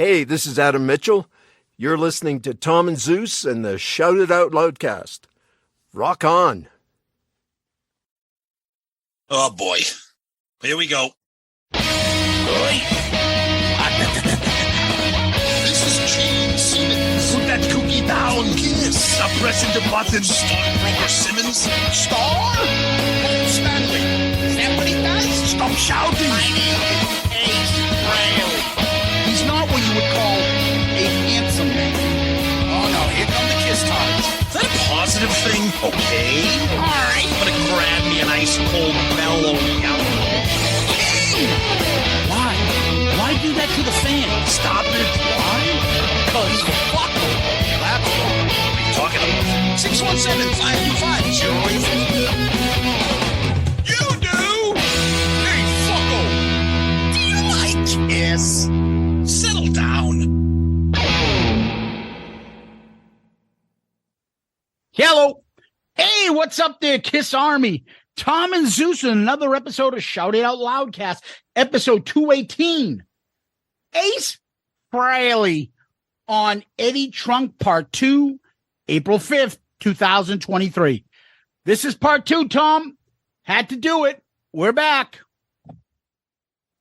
Hey, this is Adam Mitchell. You're listening to Tom Zeus and the Shout It Out Loudcast. Rock on. Oh, boy. Here we go. This is Gene Simmons. Put that cookie down. Kiss. Stop pressing the button. Stockbroker Simmons. Star? Paul Stanley. Is that what he does? Stop shouting. My name is Ace Frehley. He's not what you would call a handsome man. Oh, no. Here come the kiss times. Is that a positive thing? Okay. All right. I'm going to grab me an ice cold mellow yellow. Why? Why do that to the fan? Stop it. Why? Because fuck them. That's wrong. What are you talking about? 617-525-0850. You do? Hey, fucko. Do you like Kiss? Settle down. Hello. Hey, what's up there, Kiss Army? Tom and Zeus in another episode of Shout It Out Loudcast, episode 218. Ace Frehley on Eddie Trunk Part 2, April 5th, 2023. This is Part 2, Tom. Had to do it. We're back.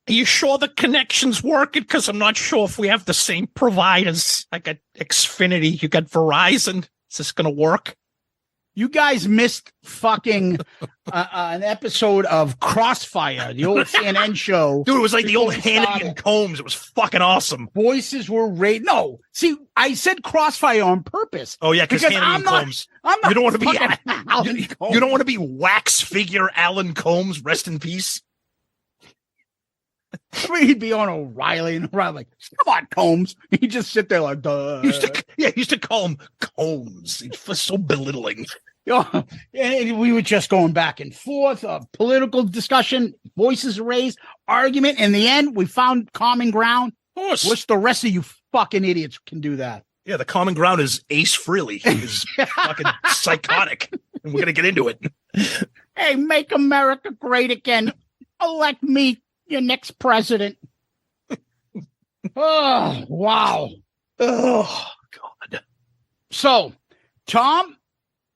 Are you sure the connection's working? Because I'm not sure if we have the same providers. I got Xfinity. You got Verizon. Is this going to work? You guys missed fucking an episode of Crossfire, the old CNN show. Dude, it was like the old Hannity and Combs. It was fucking awesome. Voices were no. See, I said Crossfire on purpose. Oh yeah, because Hannity and Combs. I'm not. You don't want to be Alan Combs. You don't want to be wax figure Alan Combs. Rest in peace. I mean, he'd be on O'Reilly and O'Reilly like, come on, Combs. He'd just sit there like, duh. He used to call him Combs. It was so belittling. And we were just going back and forth, political discussion, voices raised, argument. In the end, we found common ground. Of course. Wish the rest of you fucking idiots can do that. Yeah, the common ground is Ace Frehley. He's fucking psychotic. And we're going to get into it. Hey, make America great again. Elect me your next president. Oh, wow. Oh, God. So, Tom,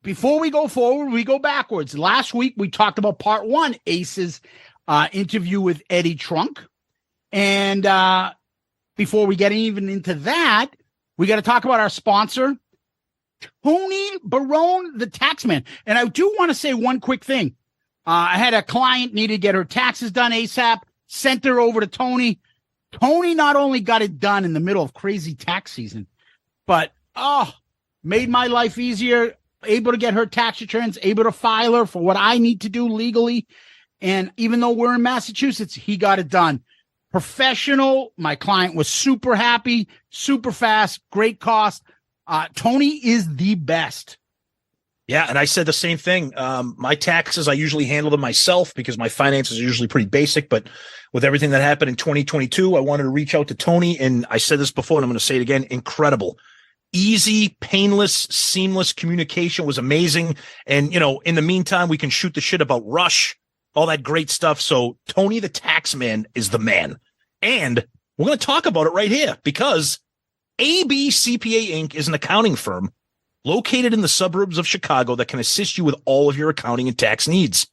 before we go forward, we go backwards. Last week, we talked about part one, Ace's interview with Eddie Trunk. And before we get even into that, we got to talk about our sponsor, Tony Barone, the Taxman. And I do want to say one quick thing. I had a client needed to get her taxes done ASAP, sent her over to Tony. Tony not only got it done in the middle of crazy tax season, but made my life easier, able to get her tax returns, able to file her for what I need to do legally. And even though we're in Massachusetts, he got it done. Professional. My client was super happy, super fast, great cost. Tony is the best. Yeah, and I said the same thing. My taxes, I usually handle them myself because my finances are usually pretty basic. But with everything that happened in 2022, I wanted to reach out to Tony. And I said this before, and I'm going to say it again. Incredible. Easy, painless, seamless communication was amazing. And, you know, in the meantime, we can shoot the shit about Rush, all that great stuff. So Tony the Taxman is the man. And we're going to talk about it right here because AB CPA Inc. is an accounting firm located in the suburbs of Chicago that can assist you with all of your accounting and tax needs.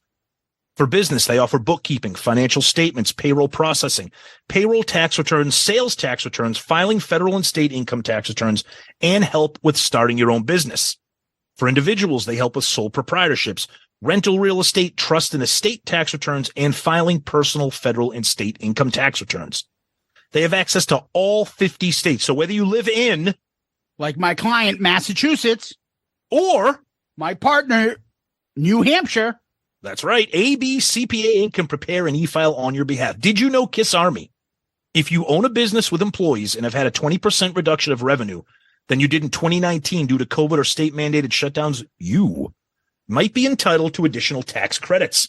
For business, they offer bookkeeping, financial statements, payroll processing, payroll tax returns, sales tax returns, filing federal and state income tax returns, and help with starting your own business. For individuals, they help with sole proprietorships, rental real estate, trust and estate tax returns, and filing personal federal and state income tax returns. They have access to all 50 states. So whether you live in, like my client, Massachusetts, or my partner, New Hampshire. That's right. AB CPA Inc. can prepare an e-file on your behalf. Did you know, Kiss Army, if you own a business with employees and have had a 20% reduction of revenue than you did in 2019 due to COVID or state mandated shutdowns, you might be entitled to additional tax credits.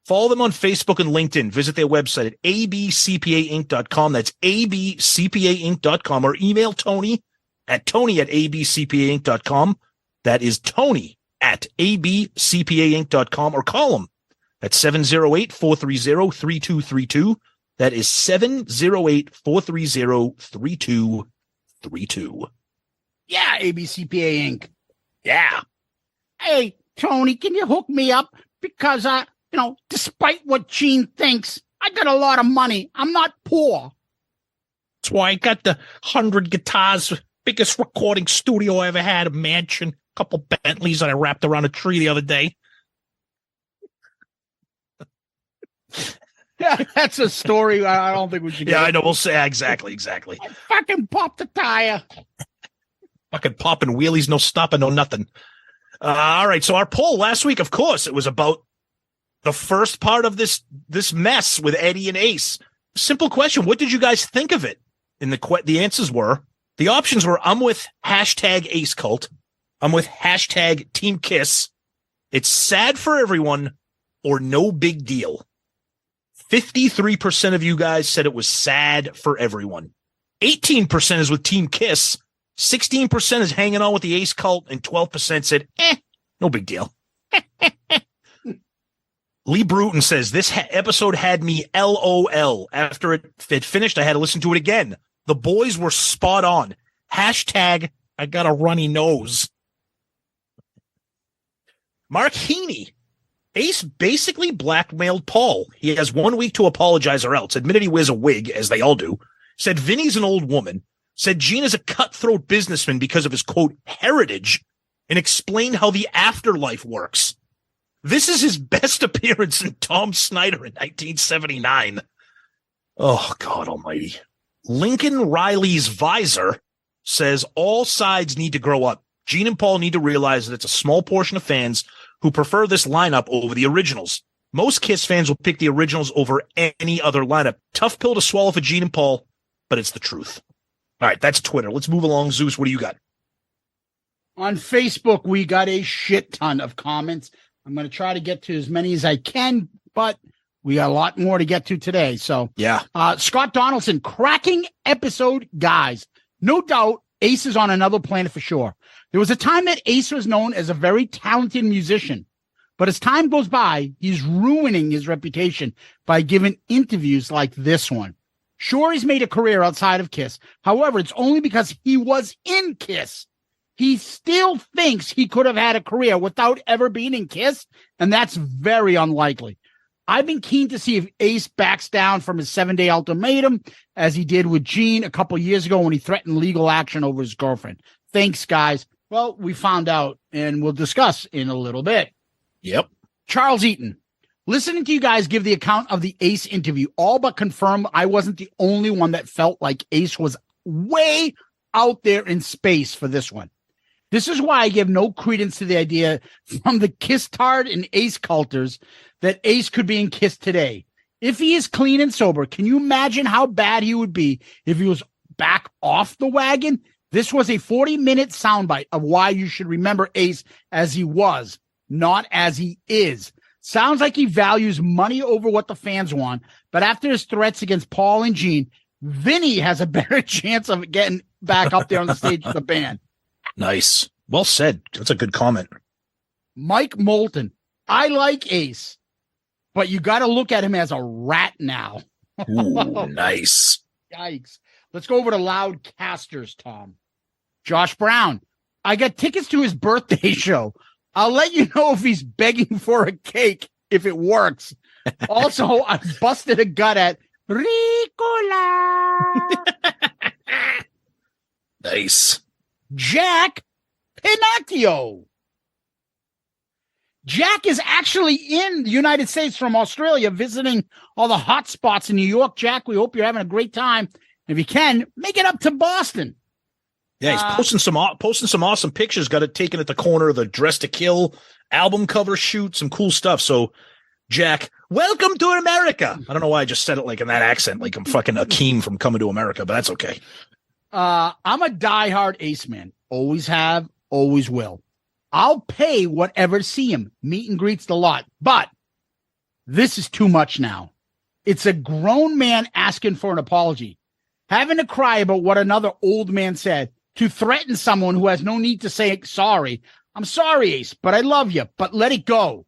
Follow them on Facebook and LinkedIn. Visit their website at abcpainc.com. That's abcpainc.com, or email Tony at abcpainc.com. That is Tony at abcpainc.com, or call him at 708-430-3232. That is 708-430-3232. Yeah, ABCPA Inc. Yeah. Hey, Tony, can you hook me up? Because, despite what Gene thinks, I got a lot of money. I'm not poor. That's why I got the 100 guitars, biggest recording studio I ever had, a mansion, a couple Bentleys that I wrapped around a tree the other day. Yeah, that's a story I don't think we should get. Yeah, I know. We'll say exactly. I fucking popped the tire. Fucking popping wheelies, no stopping, no nothing. All right, so our poll last week, of course, it was about the first part of this mess with Eddie and Ace. Simple question: what did you guys think of it? And the answers were, the options were: I'm with hashtag Ace Cult, I'm with hashtag Team Kiss, it's sad for everyone, or no big deal. 53% of you guys said it was sad for everyone. 18% is with Team Kiss. 16% is hanging on with the Ace Cult, and 12% said, no big deal. Lee Bruton says, this episode had me LOL. After it finished, I had to listen to it again. The boys were spot on. Hashtag, I got a runny nose. Mark Heaney. Ace basically blackmailed Paul. He has 1 week to apologize or else. Admitted he wears a wig, as they all do. Said Vinny's an old woman. Said Gene is a cutthroat businessman because of his, quote, heritage, and explained how the afterlife works. This is his best appearance in Tom Snyder in 1979. Oh, God almighty. Lincoln Riley's visor says all sides need to grow up. Gene and Paul need to realize that it's a small portion of fans who prefer this lineup over the originals. Most Kiss fans will pick the originals over any other lineup. Tough pill to swallow for Gene and Paul, but it's the truth. All right, that's Twitter. Let's move along. Zeus, what do you got? On Facebook, we got a shit ton of comments. I'm going to try to get to as many as I can, but we got a lot more to get to today. So, yeah. Scott Donaldson, cracking episode, guys. No doubt, Ace is on another planet for sure. There was a time that Ace was known as a very talented musician, but as time goes by, he's ruining his reputation by giving interviews like this one. Sure, he's made a career outside of Kiss. However, it's only because he was in Kiss. He still thinks he could have had a career without ever being in Kiss, and that's very unlikely. I've been keen to see if Ace backs down from his 7-day ultimatum, as he did with Gene a couple years ago when he threatened legal action over his girlfriend. Thanks, guys. Well, we found out, and we'll discuss in a little bit. Yep. Charles Eaton. Listening to you guys give the account of the Ace interview all but confirmed I wasn't the only one that felt like Ace was way out there in space for this one. This is why I give no credence to the idea from the Kiss-tard and Ace culters that Ace could be in Kiss today. If he is clean and sober, can you imagine how bad he would be if he was back off the wagon? This was a 40-minute soundbite of why you should remember Ace as he was, not as he is. Sounds like he values money over what the fans want, but after his threats against Paul and Gene, Vinny has a better chance of getting back up there on the stage with the band. Nice. Well said. That's a good comment. Mike Moulton. I like Ace, but you got to look at him as a rat now. Ooh, nice. Yikes. Let's go over to Loudcasters, Tom. Josh Brown. I got tickets to his birthday show. I'll let you know if he's begging for a cake, if it works. Also, I busted a gut at Ricola. Nice. Jack Pinocchio. Jack is actually in the United States from Australia visiting all the hot spots in New York. Jack, we hope you're having a great time. If you can, make it up to Boston. Yeah, he's posting some awesome pictures. Got it taken at the corner of the Dress to Kill album cover shoot. Some cool stuff. So, Jack, welcome to America. I don't know why I just said it like in that accent, like I'm fucking Akeem from Coming to America, but that's okay. I'm a diehard Ace man. Always have, always will. I'll pay whatever to see him. Meet and greets the lot. But this is too much now. It's a grown man asking for an apology. Having to cry about what another old man said. To threaten someone who has no need to say sorry. I'm sorry, Ace, but I love you. But let it go.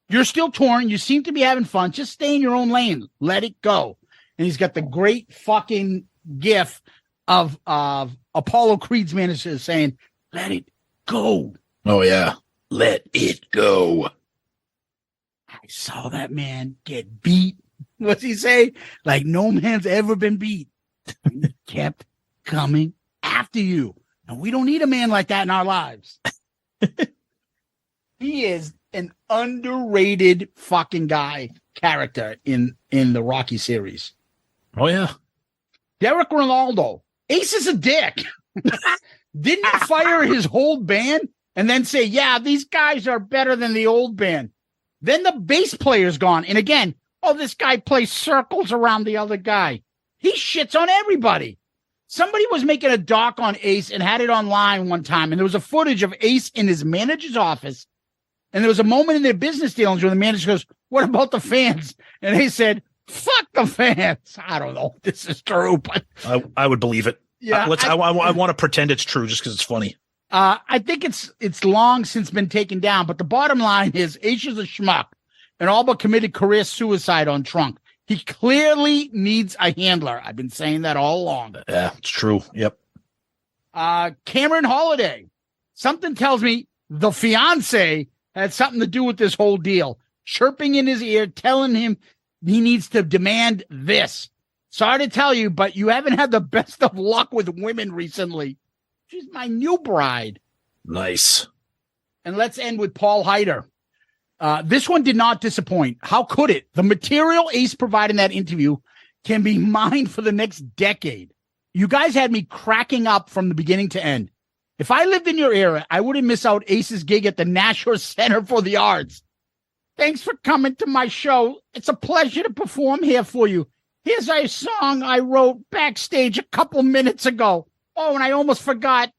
You're still torn. You seem to be having fun. Just stay in your own lane. Let it go. and he's got the great fucking gif of Apollo Creed's manager saying, "Let it go." Oh yeah, let it go. I saw that man get beat. What's he say? Like no man's ever been beat. And he kept coming after you. And we don't need a man like that in our lives. He is an underrated fucking character in the Rocky series. Oh yeah. Derek Ronaldo. Ace is a dick. Didn't he fire his whole band and then say, yeah, these guys are better than the old band? Then the bass player's gone. And again, this guy plays circles around the other guy. He shits on everybody. Somebody was making a doc on Ace and had it online one time. And there was a footage of Ace in his manager's office. And there was a moment in their business dealings where the manager goes, what about the fans? And they said, fuck the fans. I don't know if this is true, but I would believe it. Yeah, I want to pretend it's true just because it's funny. I think it's long since been taken down, but the bottom line is Ace is a schmuck and all but committed career suicide on Trunk. He clearly needs a handler. I've been saying that all along. Yeah, it's true. Yep. Cameron Holiday. Something tells me the fiance had something to do with this whole deal. Chirping in his ear, telling him he needs to demand this. Sorry to tell you, but you haven't had the best of luck with women recently. She's my new bride. Nice. And let's end with Paul Heider. This one did not disappoint. How could it? The material Ace provided in that interview can be mine for the next decade. You guys had me cracking up from the beginning to end. If I lived in your era, I wouldn't miss out Ace's gig at the Nashua Center for the Arts. Thanks for coming to my show. It's a pleasure to perform here for you. Here's a song I wrote backstage a couple minutes ago. Oh, and I almost forgot.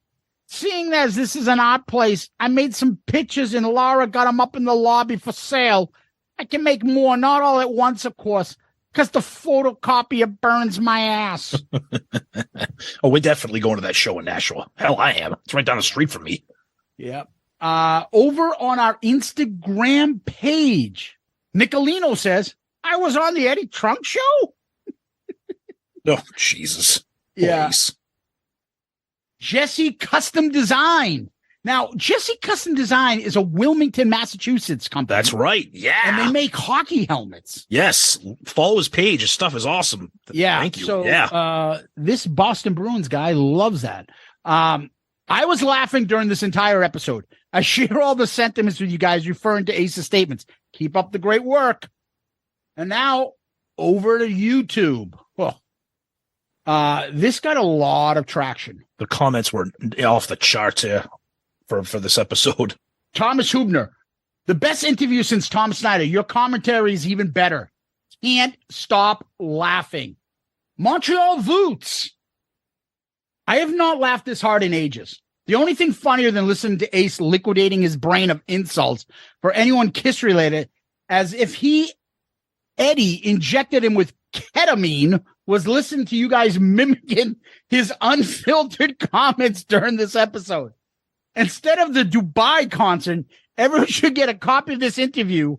Seeing as this is an art place, I made some pictures and Laura got them up in the lobby for sale. I can make more, not all at once, of course, because the photocopier burns my ass. Oh, we're definitely going to that show in Nashua. Hell, I am. It's right down the street from me. Yep. Over on our Instagram page, Nicolino says, I was on the Eddie Trunk show? Oh, Jesus. Yeah. Please. Jesse Custom Design. Now, Jesse Custom Design is a Wilmington, Massachusetts company. That's right. Yeah. And they make hockey helmets. Yes. Follow his page. His stuff is awesome. Yeah. Thank you. So, yeah. This Boston Bruins guy loves that. I was laughing during this entire episode. I share all the sentiments with you guys referring to Ace's statements. Keep up the great work. And now over to YouTube. This got a lot of traction. The comments were off the charts here for this episode. Thomas Hubner, the best interview since Tom Snyder. Your commentary is even better. Can't stop laughing. Montreal Voots. I have not laughed this hard in ages. The only thing funnier than listening to Ace liquidating his brain of insults for anyone Kiss related, as if Eddie injected him with ketamine, was listening to you guys mimicking his unfiltered comments during this episode. Instead of the Dubai concert, everyone should get a copy of this interview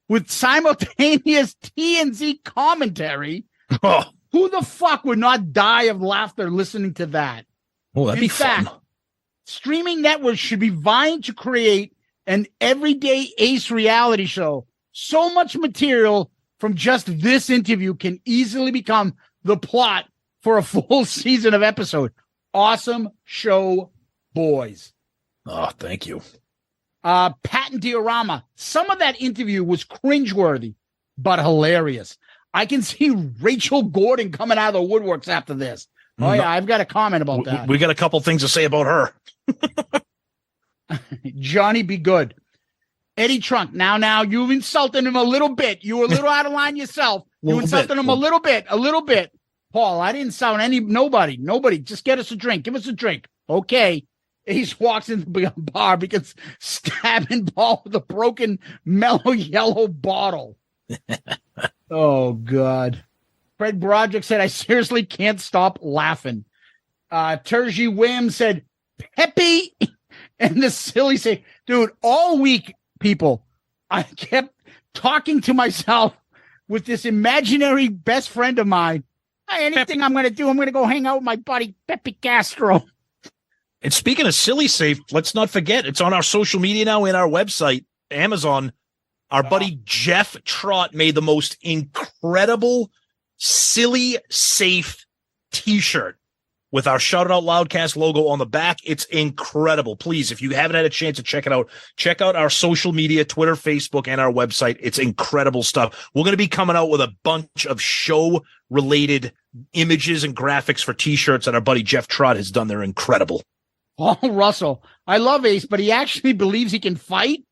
with simultaneous TNZ commentary. Oh, Who the fuck would not die of laughter listening to that? well, that'd be fun. Streaming networks should be vying to create an everyday Ace reality show. So much material from just this interview can easily become the plot for a full season of episode. Awesome show, boys. Oh, thank you. Patton Diorama. Some of that interview was cringeworthy, but hilarious. I can see Rachel Gordon coming out of the woodworks after this. Oh, yeah, I've got a comment about that. We got a couple things to say about her. Johnny Be Good. Eddie Trunk. Now, you've insulted him a little bit. You were a little out of line yourself. You insulted him a little bit. Paul, I didn't sound nobody. Just get us a drink. Give us a drink. Okay. Ace walks into the bar because stabbing Paul with a broken mellow yellow bottle. Oh, God. Fred Broderick said, I seriously can't stop laughing. Terji Wim said, Peppy and the silly say, dude, all week, people, I kept talking to myself with this imaginary best friend of mine. Hey, anything I'm going to do, I'm going to go hang out with my buddy Pepe Castro. And speaking of Silly Safe, let's not forget, it's on our social media now and our website, Amazon. Our buddy Jeff Trott made the most incredible Silly Safe t-shirt with our Shout It Out Loudcast logo on the back. It's incredible. Please, if you haven't had a chance to check it out, check out our social media, Twitter, Facebook, and our website. It's incredible stuff. We're going to be coming out with a bunch of show-related images and graphics for t-shirts that our buddy Jeff Trott has done. They're incredible. Oh, Russell, I love Ace, but he actually believes he can fight.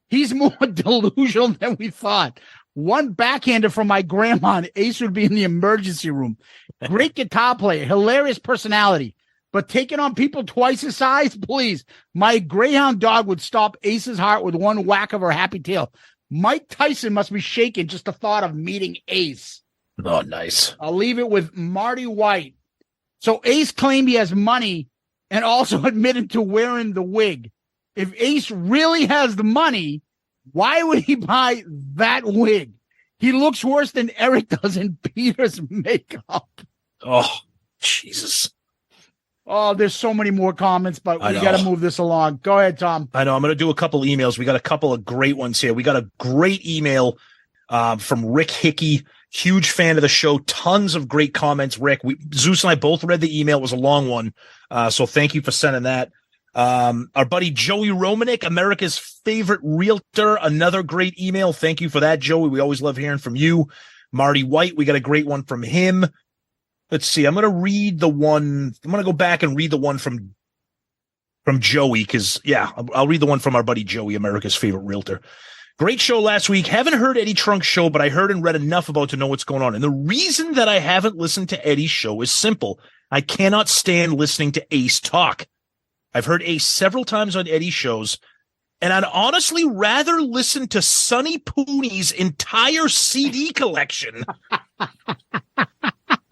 He's more delusional than we thought. One backhander from my grandma, and Ace would be in the emergency room. Great guitar player, hilarious personality, but taking on people twice his size, please. My greyhound dog would stop Ace's heart with one whack of her happy tail. Mike Tyson must be shaken just the thought of meeting Ace. Oh, nice. I'll leave it with Marty White. So Ace claimed he has money and also admitted to wearing the wig. If Ace really has the money, why would he buy that wig? He looks worse than Eric does in Peter's makeup. Oh, Jesus. Oh, there's so many more comments, but we got to move this along. Go ahead, Tom. I know. I'm going to do a couple emails. We got a couple of great ones here. We got a great email from Rick Hickey. Huge fan of the show. Tons of great comments, Rick. Zeus and I both read the email. It was a long one. So thank you for sending that. Our buddy Joey Romanek, America's favorite realtor. Another great email. Thank you for that, Joey. We always love hearing from you. Marty White, we got a great one from him. Let's see. I'm going to go back and read the one from Joey. I'll read the one from our buddy Joey, America's favorite realtor. Great show last week. Haven't heard Eddie Trunk's show, but I heard and read enough about to know what's going on. And the reason that I haven't listened to Eddie's show is simple. I cannot stand listening to Ace talk. I've heard Ace several times on Eddie's shows, and I'd honestly rather listen to Sonny Pooney's entire CD collection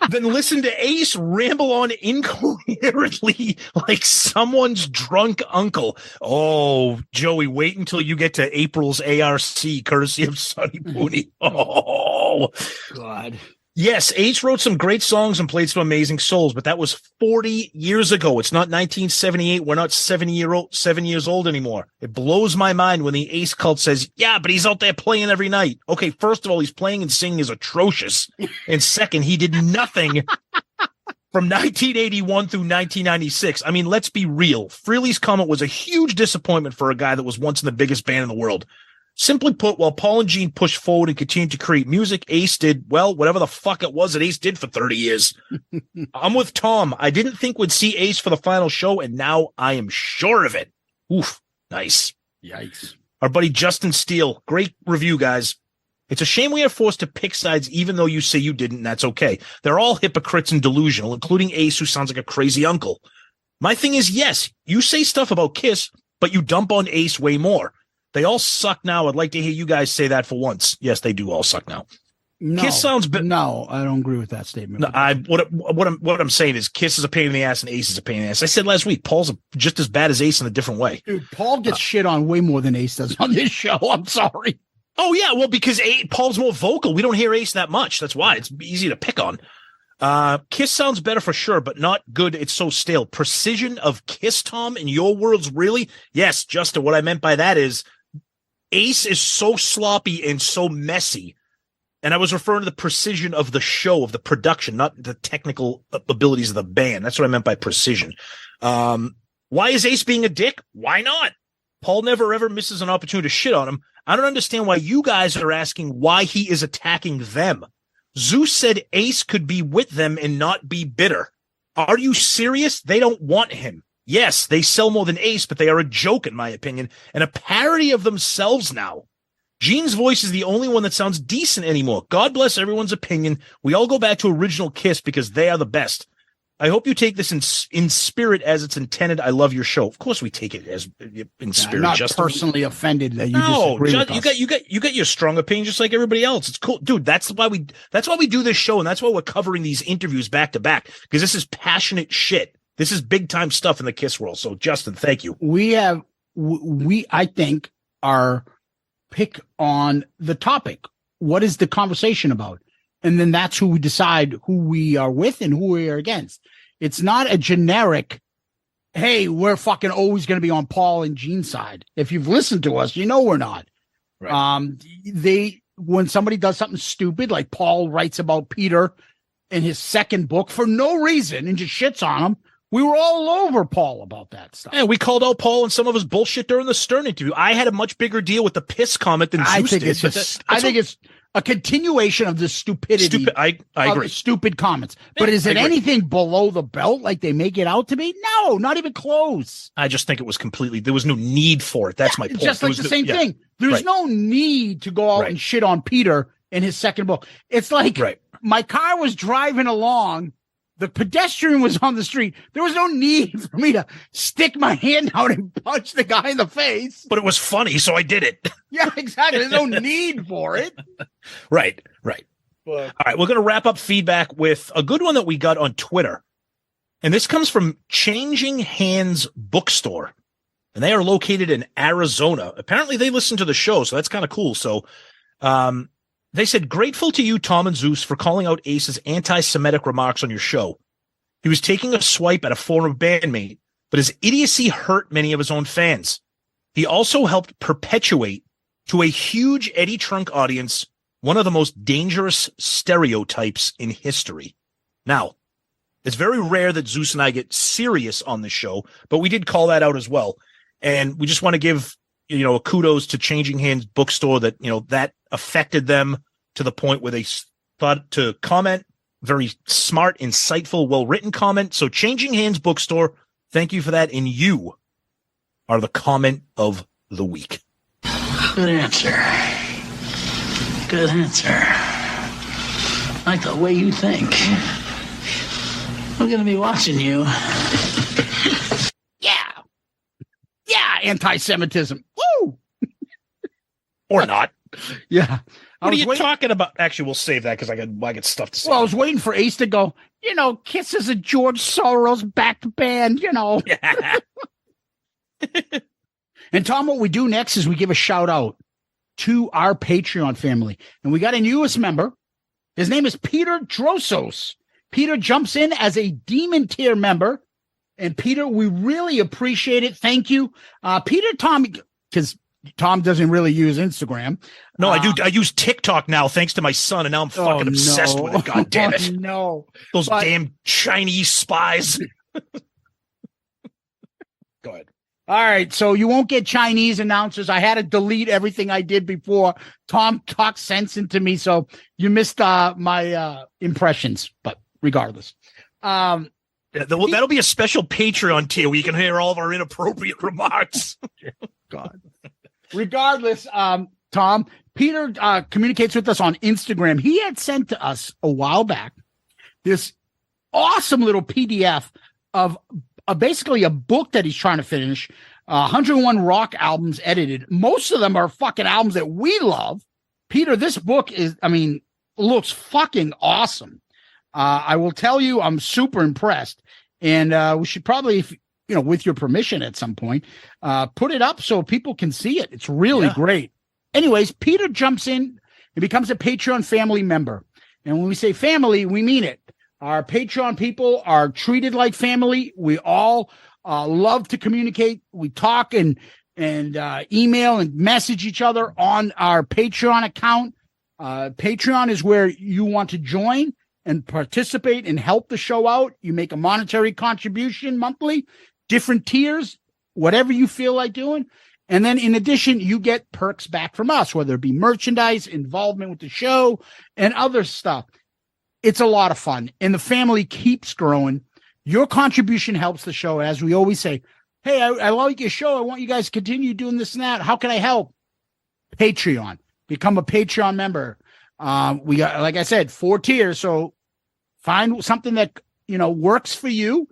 than listen to Ace ramble on incoherently like someone's drunk uncle. Oh, Joey, wait until you get to April's ARC, courtesy of Sonny Pooney. Oh, God. Yes, Ace wrote some great songs and played some amazing souls, but that was 40 years ago. It's not 1978. We're not 7 years old anymore. It blows my mind when the Ace cult says, yeah, but he's out there playing every night. Okay, first of all, he's playing and singing is atrocious. And second, he did nothing from 1981 through 1996. I mean, let's be real. Frehley's comment was a huge disappointment for a guy that was once in the biggest band in the world. Simply put, while Paul and Gene pushed forward and continued to create music, Ace did, well, whatever the fuck it was that Ace did for 30 years. I'm with Tom. I didn't think we'd see Ace for the final show, and now I am sure of it. Oof, nice. Yikes. Our buddy Justin Steele, great review, guys. It's a shame we are forced to pick sides, even though you say you didn't, and that's okay. They're all hypocrites and delusional, including Ace, who sounds like a crazy uncle. My thing is, yes, you say stuff about Kiss, but you dump on Ace way more. They all suck now. I'd like to hear you guys say that for once. Yes, they do all suck now. No, Kiss sounds no, I don't agree with that statement. No, what I'm saying is Kiss is a pain in the ass and Ace is a pain in the ass. I said last week, Paul's just as bad as Ace in a different way. Dude, Paul gets shit on way more than Ace does on this show. I'm sorry. Oh yeah, well because Paul's more vocal. We don't hear Ace that much. That's why it's easy to pick on. Kiss sounds better for sure, but not good. It's so stale. Precision of Kiss, Tom, in your words, really? Yes, Justin. What I meant by that is Ace is so sloppy and so messy. And I was referring to the precision of the show, of the production, not the technical abilities of the band. That's what I meant by precision. Why is Ace being a dick? Why not? Paul never ever misses an opportunity to shit on him. I don't understand why you guys are asking why he is attacking them. Zeus said Ace could be with them and not be bitter. Are you serious? They don't want him. Yes, they sell more than Ace, but they are a joke, in my opinion, and a parody of themselves now. Gene's voice is the only one that sounds decent anymore. God bless everyone's opinion. We all go back to original Kiss because they are the best. I hope you take this in spirit as it's intended. I love your show. Of course we take it as in spirit. I'm not Justin. Personally offended that you disagree with us. You got your strong opinion just like everybody else. It's cool. Dude, that's why we do this show, and that's why we're covering these interviews back to back, because this is passionate shit. This is big time stuff in the Kiss world. So, Justin, thank you. I think, our pick on the topic what is the conversation about? And then that's who we decide who we are with and who we are against. It's not a generic, hey, we're fucking always going to be on Paul and Gene's side. If you've listened to us, you know we're not. Right. When somebody does something stupid, like Paul writes about Peter in his second book for no reason and just shits on him, we were all over Paul about that stuff. And we called out Paul and some of his bullshit during the Stern interview. I had a much bigger deal with the piss comment than Zeus did. I think it's a continuation of the stupidity. I agree. Stupid comments. But is it anything below the belt like they make it out to be? No, not even close. I just think it was completely, there was no need for it. That's my point. Just like the same thing. There's no need to go out and shit on Peter in his second book. It's like my car was driving along. The pedestrian was on the street. There was no need for me to stick my hand out and punch the guy in the face. But it was funny, so I did it. Yeah, exactly. There's no need for it. Right. All right, we're going to wrap up feedback with a good one that we got on Twitter. And this comes from Changing Hands Bookstore. And they are located in Arizona. Apparently, they listen to the show, so that's kind of cool. So they said, grateful to you, Tom and Zeus, for calling out Ace's anti-Semitic remarks on your show. He was taking a swipe at a former bandmate, but his idiocy hurt many of his own fans. He also helped perpetuate to a huge Eddie Trunk audience one of the most dangerous stereotypes in history. Now, it's very rare that Zeus and I get serious on this show, but we did call that out as well. And we just want to give, a kudos to Changing Hands Bookstore that, that affected them to the point where they thought to comment. Very smart, insightful, well-written comment. So Changing Hands Bookstore, thank you for that. And you are the comment of the week. Good answer. I like the way you think. I'm going to be watching you. Yeah, anti-Semitism. Woo! Or not. Yeah. What are you talking about? Actually, we'll save that because I got stuff to say. Well, I was waiting for Ace to go, Kiss is a George Soros-backed band, Yeah. And Tom, what we do next is we give a shout out to our Patreon family. And we got a newest member. His name is Peter Drosos. Peter jumps in as a demon tier member. And Peter, we really appreciate it. Thank you. Peter, Tom, because Tom doesn't really use Instagram. No, I do. I use TikTok now, thanks to my son, and now I'm fucking obsessed with it. God damn it! No, those damn Chinese spies. Go ahead. All right, so you won't get Chinese announcers. I had to delete everything I did before. Tom talked sense into me, so you missed my impressions. But regardless, that'll be a special Patreon tier where you can hear all of our inappropriate remarks. God. Regardless, Tom, Peter communicates with us on Instagram. He had sent to us a while back this awesome little PDF of basically a book that he's trying to finish, 101 rock albums edited. Most of them are fucking albums that we love. Peter, this book looks fucking awesome. I will tell you, I'm super impressed. And we should probably, with your permission at some point, put it up so people can see it. It's really great. Anyways, Peter jumps in and becomes a Patreon family member. And when we say family, we mean it. Our Patreon people are treated like family. We all love to communicate. We talk and email and message each other on our Patreon account. Patreon is where you want to join and participate and help the show out. You make a monetary contribution monthly, different tiers, whatever you feel like doing. And then in addition, you get perks back from us, whether it be merchandise, involvement with the show, and other stuff. It's a lot of fun. And the family keeps growing. Your contribution helps the show. As we always say, hey, I like your show. I want you guys to continue doing this and that. How can I help? Patreon. Become a Patreon member. We got, like I said, 4 tiers. So find something that, works for you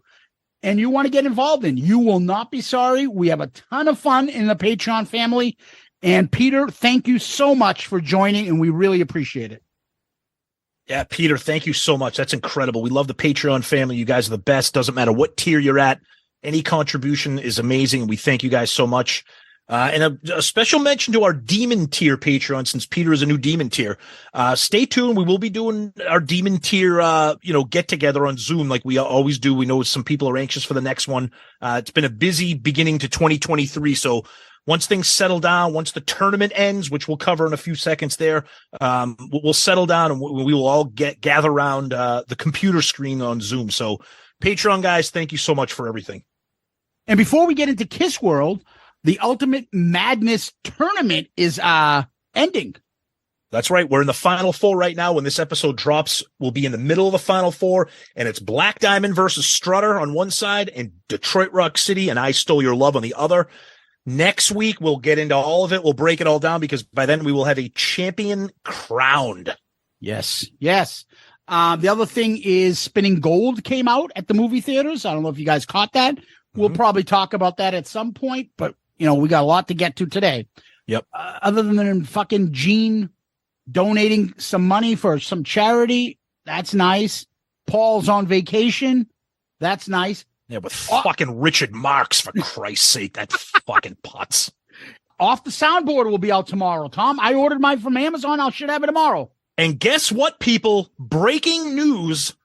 and you want to get involved in. You will not be sorry. We have a ton of fun in the Patreon family. And Peter, thank you so much for joining, and we really appreciate it. Yeah, Peter, thank you so much. That's incredible. We love the Patreon family. You guys are the best. Doesn't matter what tier you're at. Any contribution is amazing. We thank you guys so much. And a special mention to our Demon Tier Patreon, since Peter is a new Demon Tier. Stay tuned. We will be doing our Demon Tier, get together on Zoom like we always do. We know some people are anxious for the next one. It's been a busy beginning to 2023. So once things settle down, once the tournament ends, which we'll cover in a few seconds there, we'll settle down and we will all gather around the computer screen on Zoom. So Patreon guys, thank you so much for everything. And before we get into Kiss World, the Ultimate Madness tournament is ending. That's right. We're in the Final Four right now. When this episode drops, we'll be in the middle of the Final Four, and it's Black Diamond versus Strutter on one side and Detroit Rock City and I Stole Your Love on the other. Next week, we'll get into all of it. We'll break it all down because by then we will have a champion crowned. Yes. The other thing is Spinning Gold came out at the movie theaters. I don't know if you guys caught that. We'll probably talk about that at some point, but we got a lot to get to today. Yep. Other than fucking Gene donating some money for some charity, that's nice. Paul's on vacation, that's nice. Yeah, with fucking Richard Marx, for Christ's sake, that fucking putz. Off the Soundboard will be out tomorrow, Tom. I ordered mine from Amazon. I should have it tomorrow. And guess what, people? Breaking news.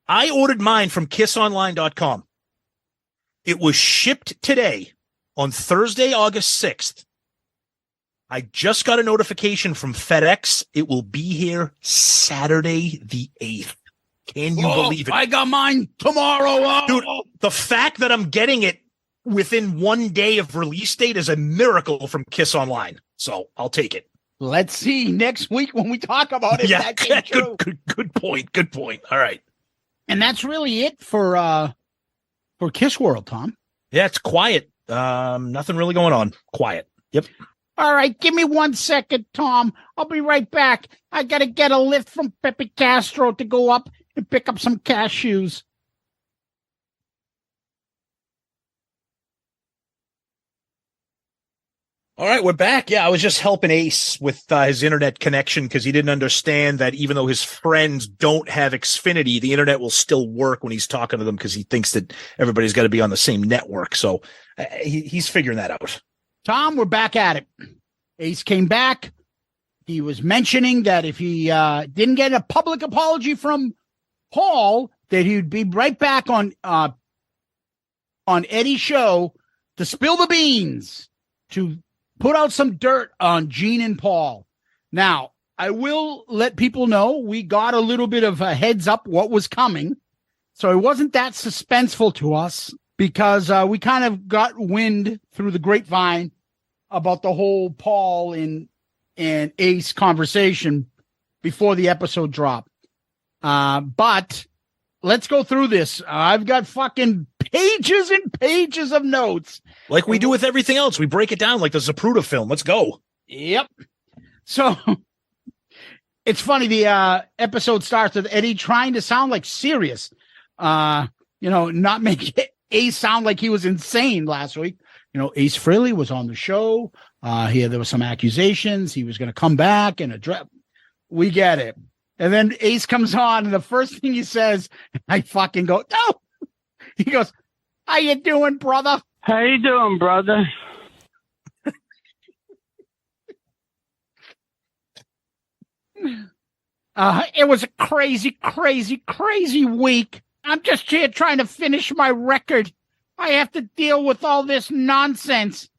I ordered mine from kissonline.com. It was shipped today on Thursday, August 6th. I just got a notification from FedEx. It will be here Saturday the 8th. Can you believe it? I got mine tomorrow. Dude, the fact that I'm getting it within 1 day of release date is a miracle from Kiss Online. So I'll take it. Let's see next week when we talk about it. Yeah, good point. All right. And that's really it for Kiss World, Tom. Yeah, it's quiet. Nothing really going on. Quiet. Yep. All right, give me 1 second, Tom. I'll be right back. I got to get a lift from Pepe Castro to go up and pick up some cashews. All right, we're back. Yeah, I was just helping Ace with his internet connection because he didn't understand that even though his friends don't have Xfinity, the internet will still work when he's talking to them because he thinks that everybody's got to be on the same network. So he's figuring that out. Tom, we're back at it. Ace came back. He was mentioning that if he didn't get a public apology from Paul, that he'd be right back on Eddie's show to spill the beans, to put out some dirt on Gene and Paul. Now, I will let people know we got a little bit of a heads up what was coming. So it wasn't that suspenseful to us because we kind of got wind through the grapevine about the whole Paul and Ace conversation before the episode dropped. But let's go through this. I've got fucking pages and pages of notes. Like we do with everything else. We break it down like the Zapruder film. Let's go. Yep. So it's funny. The episode starts with Eddie trying to sound like serious. Not make Ace sound like he was insane last week. Ace Frehley was on the show. There were some accusations. He was going to come back and address. We get it. And then Ace comes on, and the first thing he says, I fucking go, no. He goes, how you doing, brother? How you doing, brother? It was a crazy, crazy, crazy week. I'm just here trying to finish my record. I have to deal with all this nonsense.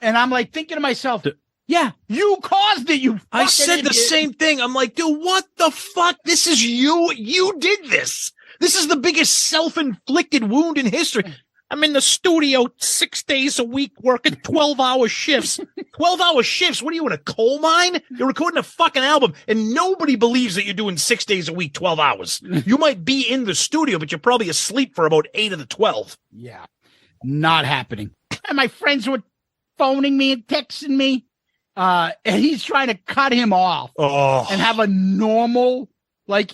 And I'm like thinking to myself, yeah, you caused it, you I said idiot. the same thing. I'm like, dude, what the fuck? This is you. You did this. This is the biggest self-inflicted wound in history. I'm in the studio 6 days a week working 12-hour shifts. 12-hour shifts? What are you, in a coal mine? You're recording a fucking album, and nobody believes that you're doing 6 days a week, 12 hours. You might be in the studio, but you're probably asleep for about 8 of the 12. Yeah, not happening. And my friends were phoning me and texting me, and he's trying to cut him off and have a normal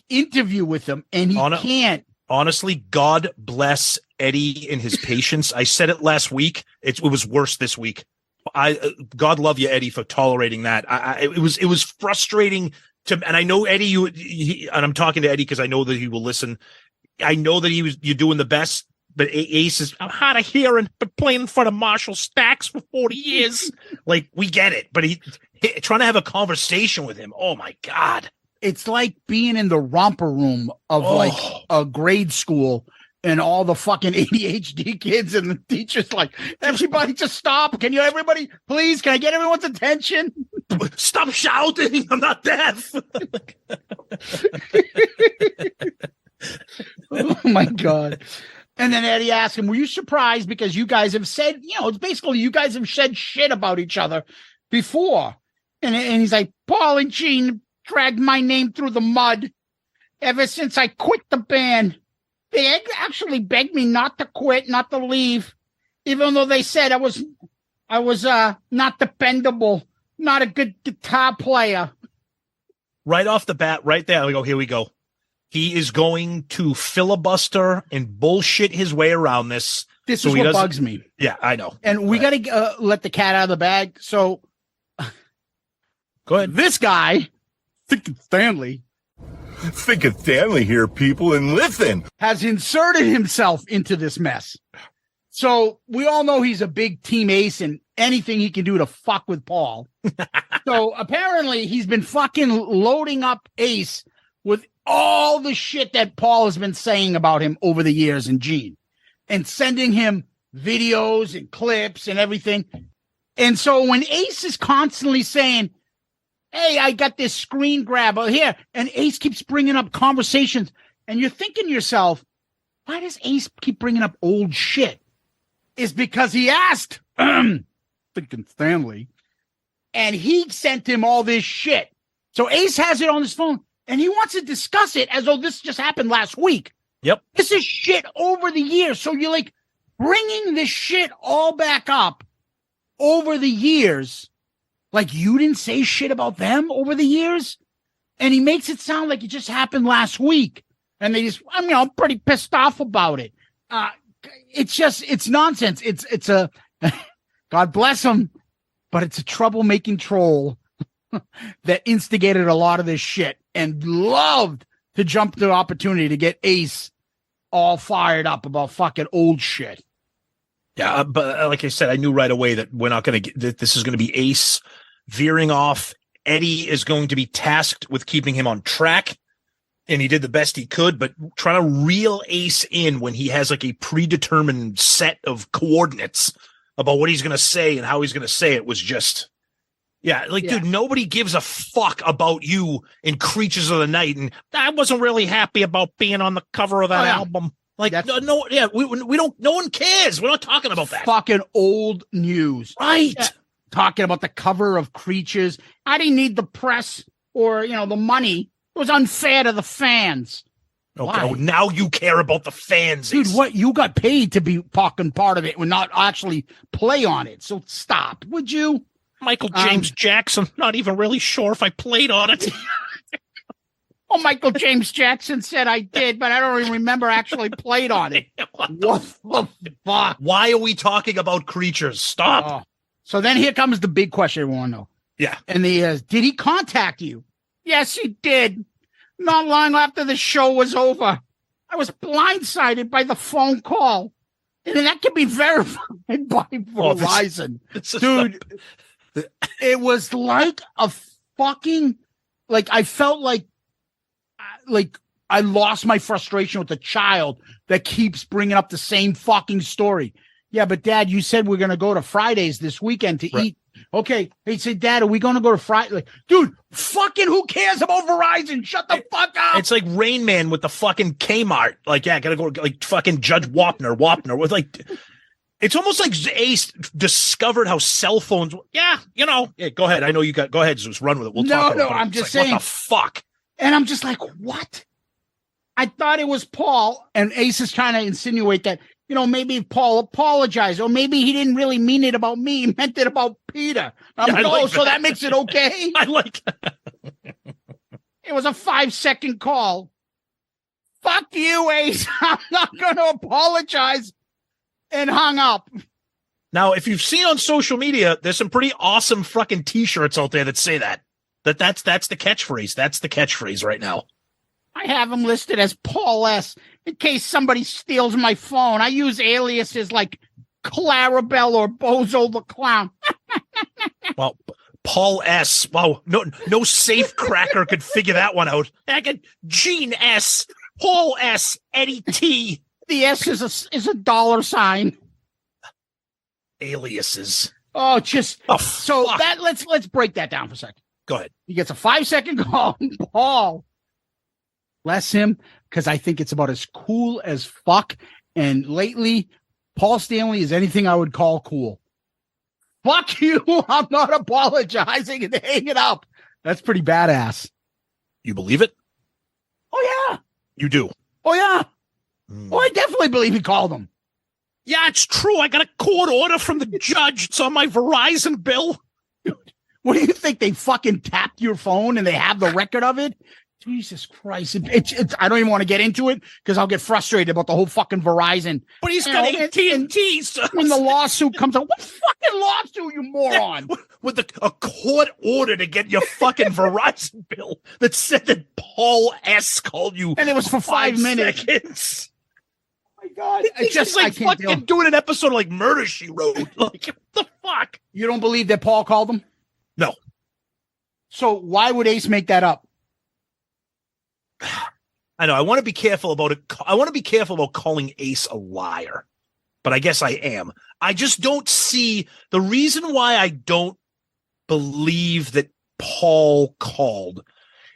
interview with him, and he can't. Honestly, God bless Eddie and his patience. I said it last week. It was worse this week. God love you, Eddie, for tolerating that. It was frustrating and I know Eddie, and I'm talking to Eddie because I know that he will listen. I know that you're doing the best but Ace is, I'm hard of hearing, but playing in front of Marshall Stacks for 40 years. Like, we get it, but he trying to have a conversation with him. Oh my God. It's like being in the romper room of like a grade school and all the fucking ADHD kids and the teacher's like, everybody just stop. Can everybody, please, can I get everyone's attention? Stop shouting. I'm not deaf. Oh my God. And then Eddie asked him, were you surprised because you guys have said, it's basically you guys have said shit about each other before. And he's like, Paul and Gene dragged my name through the mud ever since I quit the band. They actually begged me not to quit, not to leave, even though they said I was not dependable, not a good guitar player. Right off the bat, right there, we go, here we go. He is going to filibuster and bullshit his way around this. This is what bugs me. Yeah, I know. And we got to let the cat out of the bag. So go ahead. This guy, Stanley here, people, and listen. Has inserted himself into this mess. So we all know he's a big Team Ace and anything he can do to fuck with Paul. So apparently he's been fucking loading up Ace with all the shit that Paul has been saying about him over the years and Gene, and sending him videos and clips and everything. And so when Ace is constantly saying, hey, I got this screen grab here, and Ace keeps bringing up conversations, and you're thinking to yourself, why does Ace keep bringing up old shit? Is because he asked Stanley, and he sent him all this shit. So Ace has it on his phone, and he wants to discuss it as though this just happened last week. Yep. This is shit over the years. So you're like bringing this shit all back up over the years. Like you didn't say shit about them over the years. And he makes it sound like it just happened last week. And I'm pretty pissed off about it. It's nonsense. It's a, God bless him, but it's a troublemaking troll that instigated a lot of this shit and loved to jump the opportunity to get Ace all fired up about fucking old shit. Yeah, but like I said, I knew right away that we're not going to get this is going to be Ace veering off. Eddie is going to be tasked with keeping him on track, and he did the best he could, but trying to reel Ace in when he has like a predetermined set of coordinates about what he's going to say and how he's going to say it was just... Yeah, dude, nobody gives a fuck about you in Creatures of the Night, and I wasn't really happy about being on the cover of that album. Like, we don't, no one cares. We're not talking about that. Fucking old news. Right. Yeah. Talking about the cover of Creatures. I didn't need the press or, the money. It was unfair to the fans. Okay, well, now you care about the fans. Dude, what? You got paid to be fucking part of it and not actually play on it. So stop, would you? Michael James Jackson, not even really sure if I played on it. Michael James Jackson said I did, but I don't even remember actually played on it. What the fuck? Why are we talking about Creatures? Stop. So then here comes the big question I want to know. Yeah. And did he contact you? Yes, he did. Not long after the show was over. I was blindsided by the phone call. And that can be verified by Verizon. Dude. It was like a fucking, I felt like I lost my frustration with the child that keeps bringing up the same fucking story. Yeah, but Dad, you said we're going to go to Fridays this weekend to eat. Okay. He said, Dad, are we going to go to Friday? Dude, fucking who cares about Verizon? Shut the fuck up. It's like Rain Man with the fucking Kmart. Gotta go fucking Judge Wapner with it's almost like Ace discovered how cell phones. Yeah, go ahead. I know you got. Go ahead, Zeus. Run with it. We'll talk about it. I'm just saying. What the fuck? And I'm just like, what? I thought it was Paul, and Ace is trying to insinuate that maybe Paul apologized, or maybe he didn't really mean it about me. He meant it about Peter. So that makes it okay. I like that. It was a 5-second call. Fuck you, Ace. I'm not going to apologize. And hung up. Now, if you've seen on social media, there's some pretty awesome fucking T-shirts out there that say that's the catchphrase. That's the catchphrase right now. I have him listed as Paul S. in case somebody steals my phone. I use aliases like Clarabelle or Bozo the Clown. Well, Paul S. Wow, no safe cracker could figure that one out. I could Gene S. Paul S. Eddie T. The S is a dollar sign. Aliases. Oh, just so fuck. that let's break that down for a second. Go ahead. He gets a 5-second call. Paul, bless him, because I think it's about as cool as fuck. And lately, Paul Stanley is anything I would call cool. Fuck you. I'm not apologizing, and hang it up. That's pretty badass. You believe it? Oh, yeah. You do? Oh, yeah. Oh, I definitely believe he called him. Yeah, it's true. I got a court order from the judge. It's on my Verizon bill. What do you think? They fucking tapped your phone and they have the record of it? Jesus Christ. It's I don't even want to get into it because I'll get frustrated about the whole fucking Verizon. But he's got AT&T. When the lawsuit comes out, what fucking lawsuit, you moron? With a court order to get your fucking Verizon bill that said that Paul S. called you. And it was for 5 minutes. Seconds. Oh my God. It's like fucking doing an episode of like Murder, She Wrote. Like, what the fuck? You don't believe that Paul called him? No. So why would Ace make that up? I know. I want to be careful about it. I want to be careful about calling Ace a liar, but I guess I am. I just don't see the reason why I don't believe that Paul called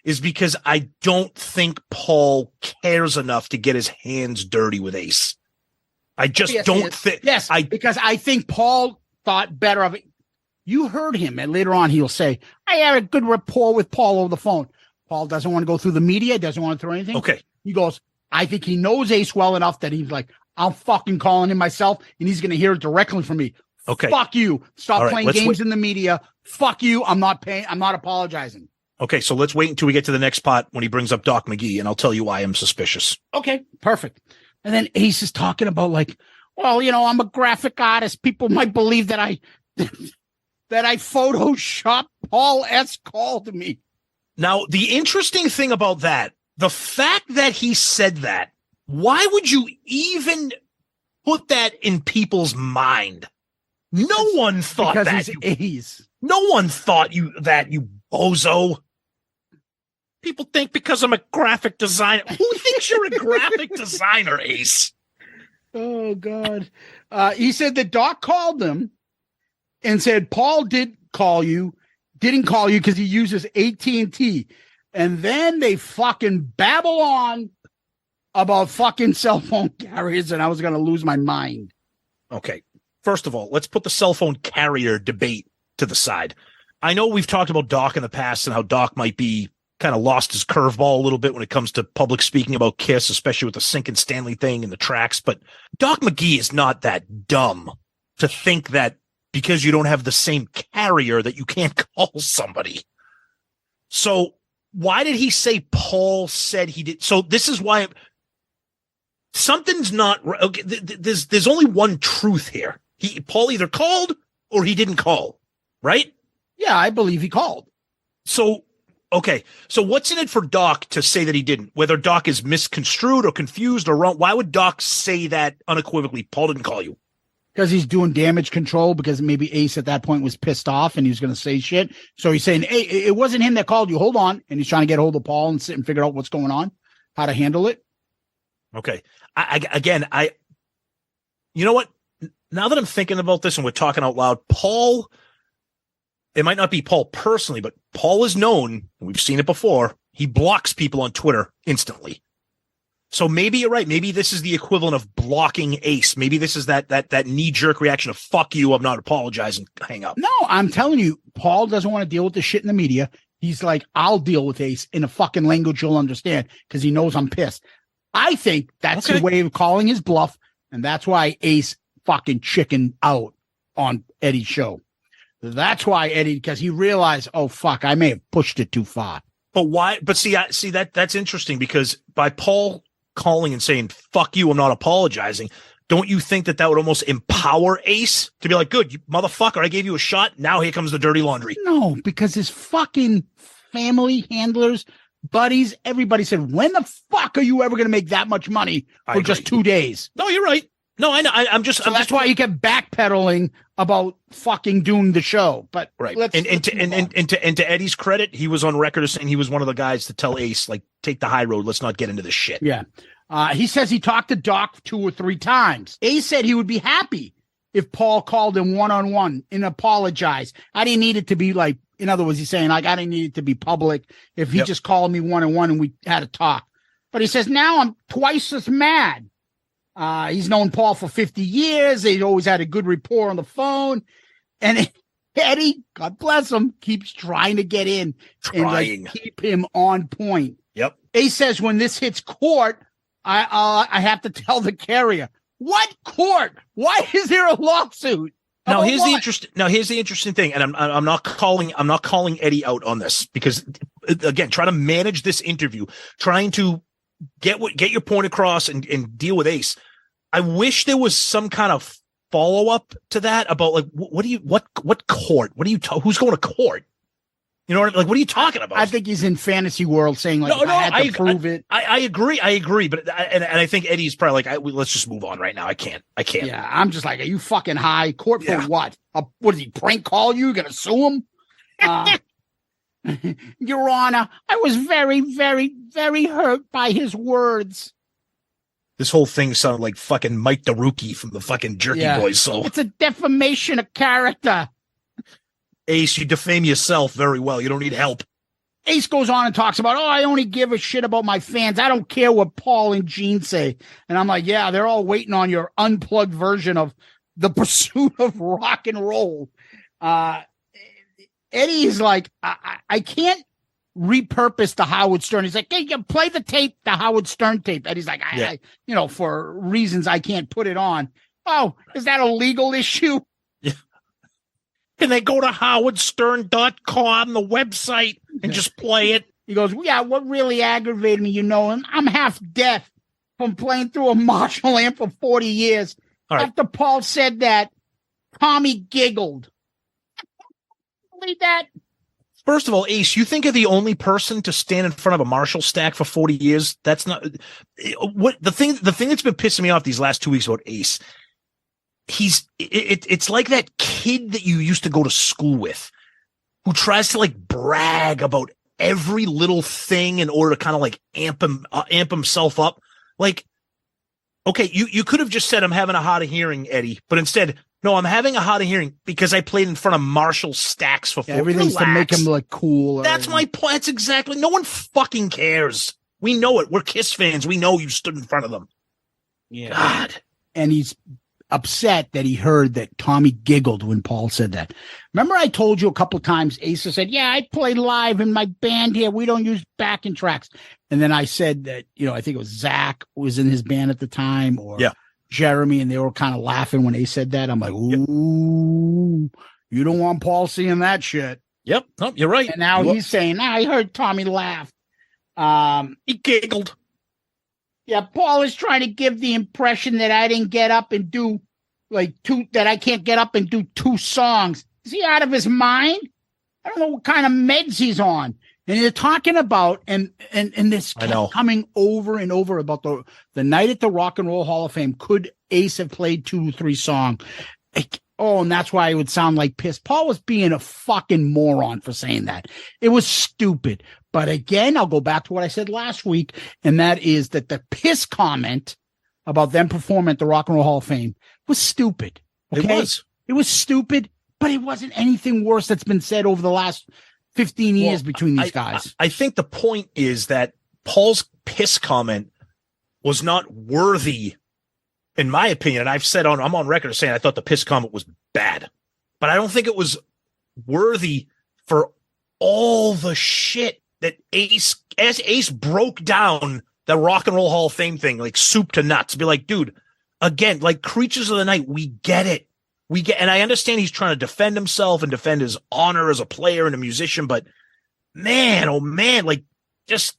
is because I don't think Paul cares enough to get his hands dirty with Ace. I just don't think. Yes, because I think Paul thought better of it. You heard him, and later on he'll say, I had a good rapport with Paul over the phone. Paul doesn't want to go through the media, doesn't want to throw anything. Okay. He goes, I think he knows Ace well enough that he's like, I'm fucking calling him myself, and he's going to hear it directly from me. Okay. Fuck you. Stop All right, playing games in the media. Fuck you. I'm not paying. I'm not apologizing. Okay, so let's wait until we get to the next part when he brings up Doc McGee, and I'll tell you why I'm suspicious. Okay, perfect. And then Ace is talking about like, well, you know, I'm a graphic artist. People might believe that I Photoshop Paul S. called me. Now, the interesting thing about that, the fact that he said that, why would you even put that in people's mind? No one thought that. Because he's Ace. No one thought you bozo. People think because I'm a graphic designer. Who thinks you're a graphic designer, Ace? Oh, God. He said that Doc called them and said, Paul didn't call you because he uses AT&T. And then they fucking babble on about fucking cell phone carriers, and I was going to lose my mind. Okay. First of all, let's put the cell phone carrier debate to the side. I know we've talked about Doc in the past and how Doc might be kind of lost his curveball a little bit when it comes to public speaking about Kiss, especially with the Sink and Stanley thing and the tracks. But Doc McGee is not that dumb to think that because you don't have the same carrier that you can't call somebody. So why did he say Paul said he did? So this is why something's not right. Okay, there's only one truth here. Paul either called or he didn't call, right? Yeah, I believe he called. So, okay. So what's in it for Doc to say that he didn't? Whether Doc is misconstrued or confused or wrong, why would Doc say that unequivocally? Paul didn't call you. Because he's doing damage control, because maybe Ace at that point was pissed off and he was going to say shit. So he's saying, hey, it wasn't him that called you. Hold on. And he's trying to get a hold of Paul and sit and figure out what's going on, how to handle it. Okay. You know what? Now that I'm thinking about this and we're talking out loud, Paul, it might not be Paul personally, but Paul is known, we've seen it before, he blocks people on Twitter instantly. So maybe you're right. Maybe this is the equivalent of blocking Ace. Maybe this is that knee-jerk reaction of fuck you, I'm not apologizing, hang up. No, I'm telling you, Paul doesn't want to deal with the shit in the media. He's like, I'll deal with Ace in a fucking language you'll understand because he knows I'm pissed. I think that's a way of calling his bluff, and that's why Ace fucking chickened out on Eddie's show. That's why Eddie, because he realized, oh, fuck, I may have pushed it too far. But why? But see that's interesting because by Paul calling and saying, fuck you, I'm not apologizing, don't you think that would almost empower Ace to be like, good, you motherfucker, I gave you a shot. Now here comes the dirty laundry. No, because his fucking family handlers buddies, everybody said, when the fuck are you ever going to make that much money for just 2 days? No, you're right. No, I know. That's why you kept backpedaling about fucking doing the show. But right. And to Eddie's credit, he was on record as saying he was one of the guys to tell Ace, like, take the high road. Let's not get into this shit. Yeah. He says he talked to Doc 2 or 3 times. Ace said he would be happy if Paul called him one-on-one and apologized. I didn't need it to be like, in other words, he's saying, like, I didn't need it to be public. If he just called me one-on-one and we had a talk. But he says, now I'm twice as mad. He's known Paul for 50 years. They always had a good rapport on the phone. And Eddie, God bless him, keeps trying to get in and like, keep him on point. Yep. Ace says when this hits court, I have to tell the carrier. What court? Why is there a lawsuit? Now here's the interesting thing, and I'm not calling Eddie out on this because, again, try to manage this interview, trying to get your point across and deal with Ace. I wish there was some kind of follow up to that about like what court? Who's going to court? You know what I mean? Like, what are you talking about? I think he's in fantasy world saying like, I had to prove it. I agree. But I think Eddie's probably like, let's just move on right now. I can't. Yeah. I'm just like, are you fucking high? Court for what? What does he prank call you? You're going to sue him? Your Honor, I was very, very, very hurt by his words. This whole thing sounded like fucking Mike DeRucci from the fucking Jerky Boys. So it's a defamation of character. Ace, you defame yourself very well. You don't need help. Ace goes on and talks about, I only give a shit about my fans. I don't care what Paul and Gene say. And I'm like, yeah, they're all waiting on your unplugged version of The Pursuit of Rock and Roll. Eddie is like, I can't repurpose the Howard Stern. He's like, hey, you play the tape, the Howard Stern tape. And he's like, I for reasons I can't put it on. Oh, is that a legal issue? Yeah. Can they go to howardstern.com, the website, and just play it? He goes, yeah, what really aggravated me, I'm half deaf from playing through a Marshall amp for 40 years. All right. After Paul said that, Tommy giggled. Believe that? First of all, Ace, you think you're the only person to stand in front of a Marshall stack for 40 years? That's not what the thing that's been pissing me off these last 2 weeks about Ace. It's like that kid that you used to go to school with who tries to like brag about every little thing in order to kind of like amp himself up. Like, okay, you could have just said, I'm having a hard of hearing, Eddie, but instead, no, I'm having a hard of hearing because I played in front of Marshall stacks for 40 years. Everything's to make him look cool. That's my point. That's exactly. No one fucking cares. We know it. We're Kiss fans. We know you stood in front of them. Yeah. God. And he's upset that he heard that Tommy giggled when Paul said that. Remember I told you a couple of times, Asa said, yeah, I play live in my band here. We don't use backing tracks. And then I said that, I think it was Zach was in his band at the time or Jeremy, and they were kind of laughing when they said that. I'm like, ooh, you don't want Paul seeing that shit. Yep. No, you're right. And now he's saying, I heard Tommy laugh. He giggled. Yeah, Paul is trying to give the impression that I didn't get up and do that I can't get up and do 2 songs. Is he out of his mind? I don't know what kind of meds he's on. And they're talking about, and this kept coming over and over about the night at the Rock and Roll Hall of Fame. Could Ace have played 2 or 3 songs? And that's why it would sound like piss. Paul was being a fucking moron for saying that. It was stupid. But again, I'll go back to what I said last week, and that is that the piss comment about them performing at the Rock and Roll Hall of Fame was stupid. Okay? It was stupid, but it wasn't anything worse that's been said over the last 15 years between these guys. I think the point is that Paul's piss comment was not worthy, in my opinion. And I've said I'm on record saying I thought the piss comment was bad, but I don't think it was worthy for all the shit that Ace broke down the Rock and Roll Hall of Fame thing, like soup to nuts. Be like, dude, again, like Creatures of the Night, we get it. And I understand he's trying to defend himself and defend his honor as a player and a musician, but man, oh man, like just,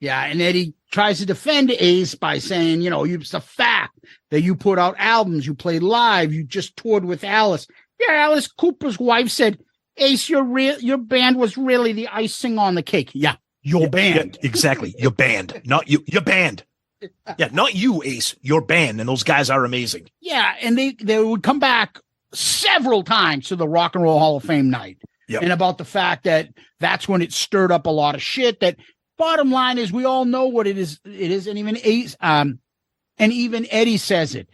Yeah, and Eddie tries to defend Ace by saying, it's the fact that you put out albums, you played live, you just toured with Alice. Yeah, Alice Cooper's wife said, Ace, your band was really the icing on the cake. Yeah, your band. Yeah, exactly. Your band, not you. Your band. Yeah, not you, Ace. Your band, and those guys are amazing. Yeah, and they would come back several times to the Rock and Roll Hall of Fame night, and about the fact that that's when it stirred up a lot of shit. That bottom line is, we all know what it is. It is, and even Ace, and even Eddie says it.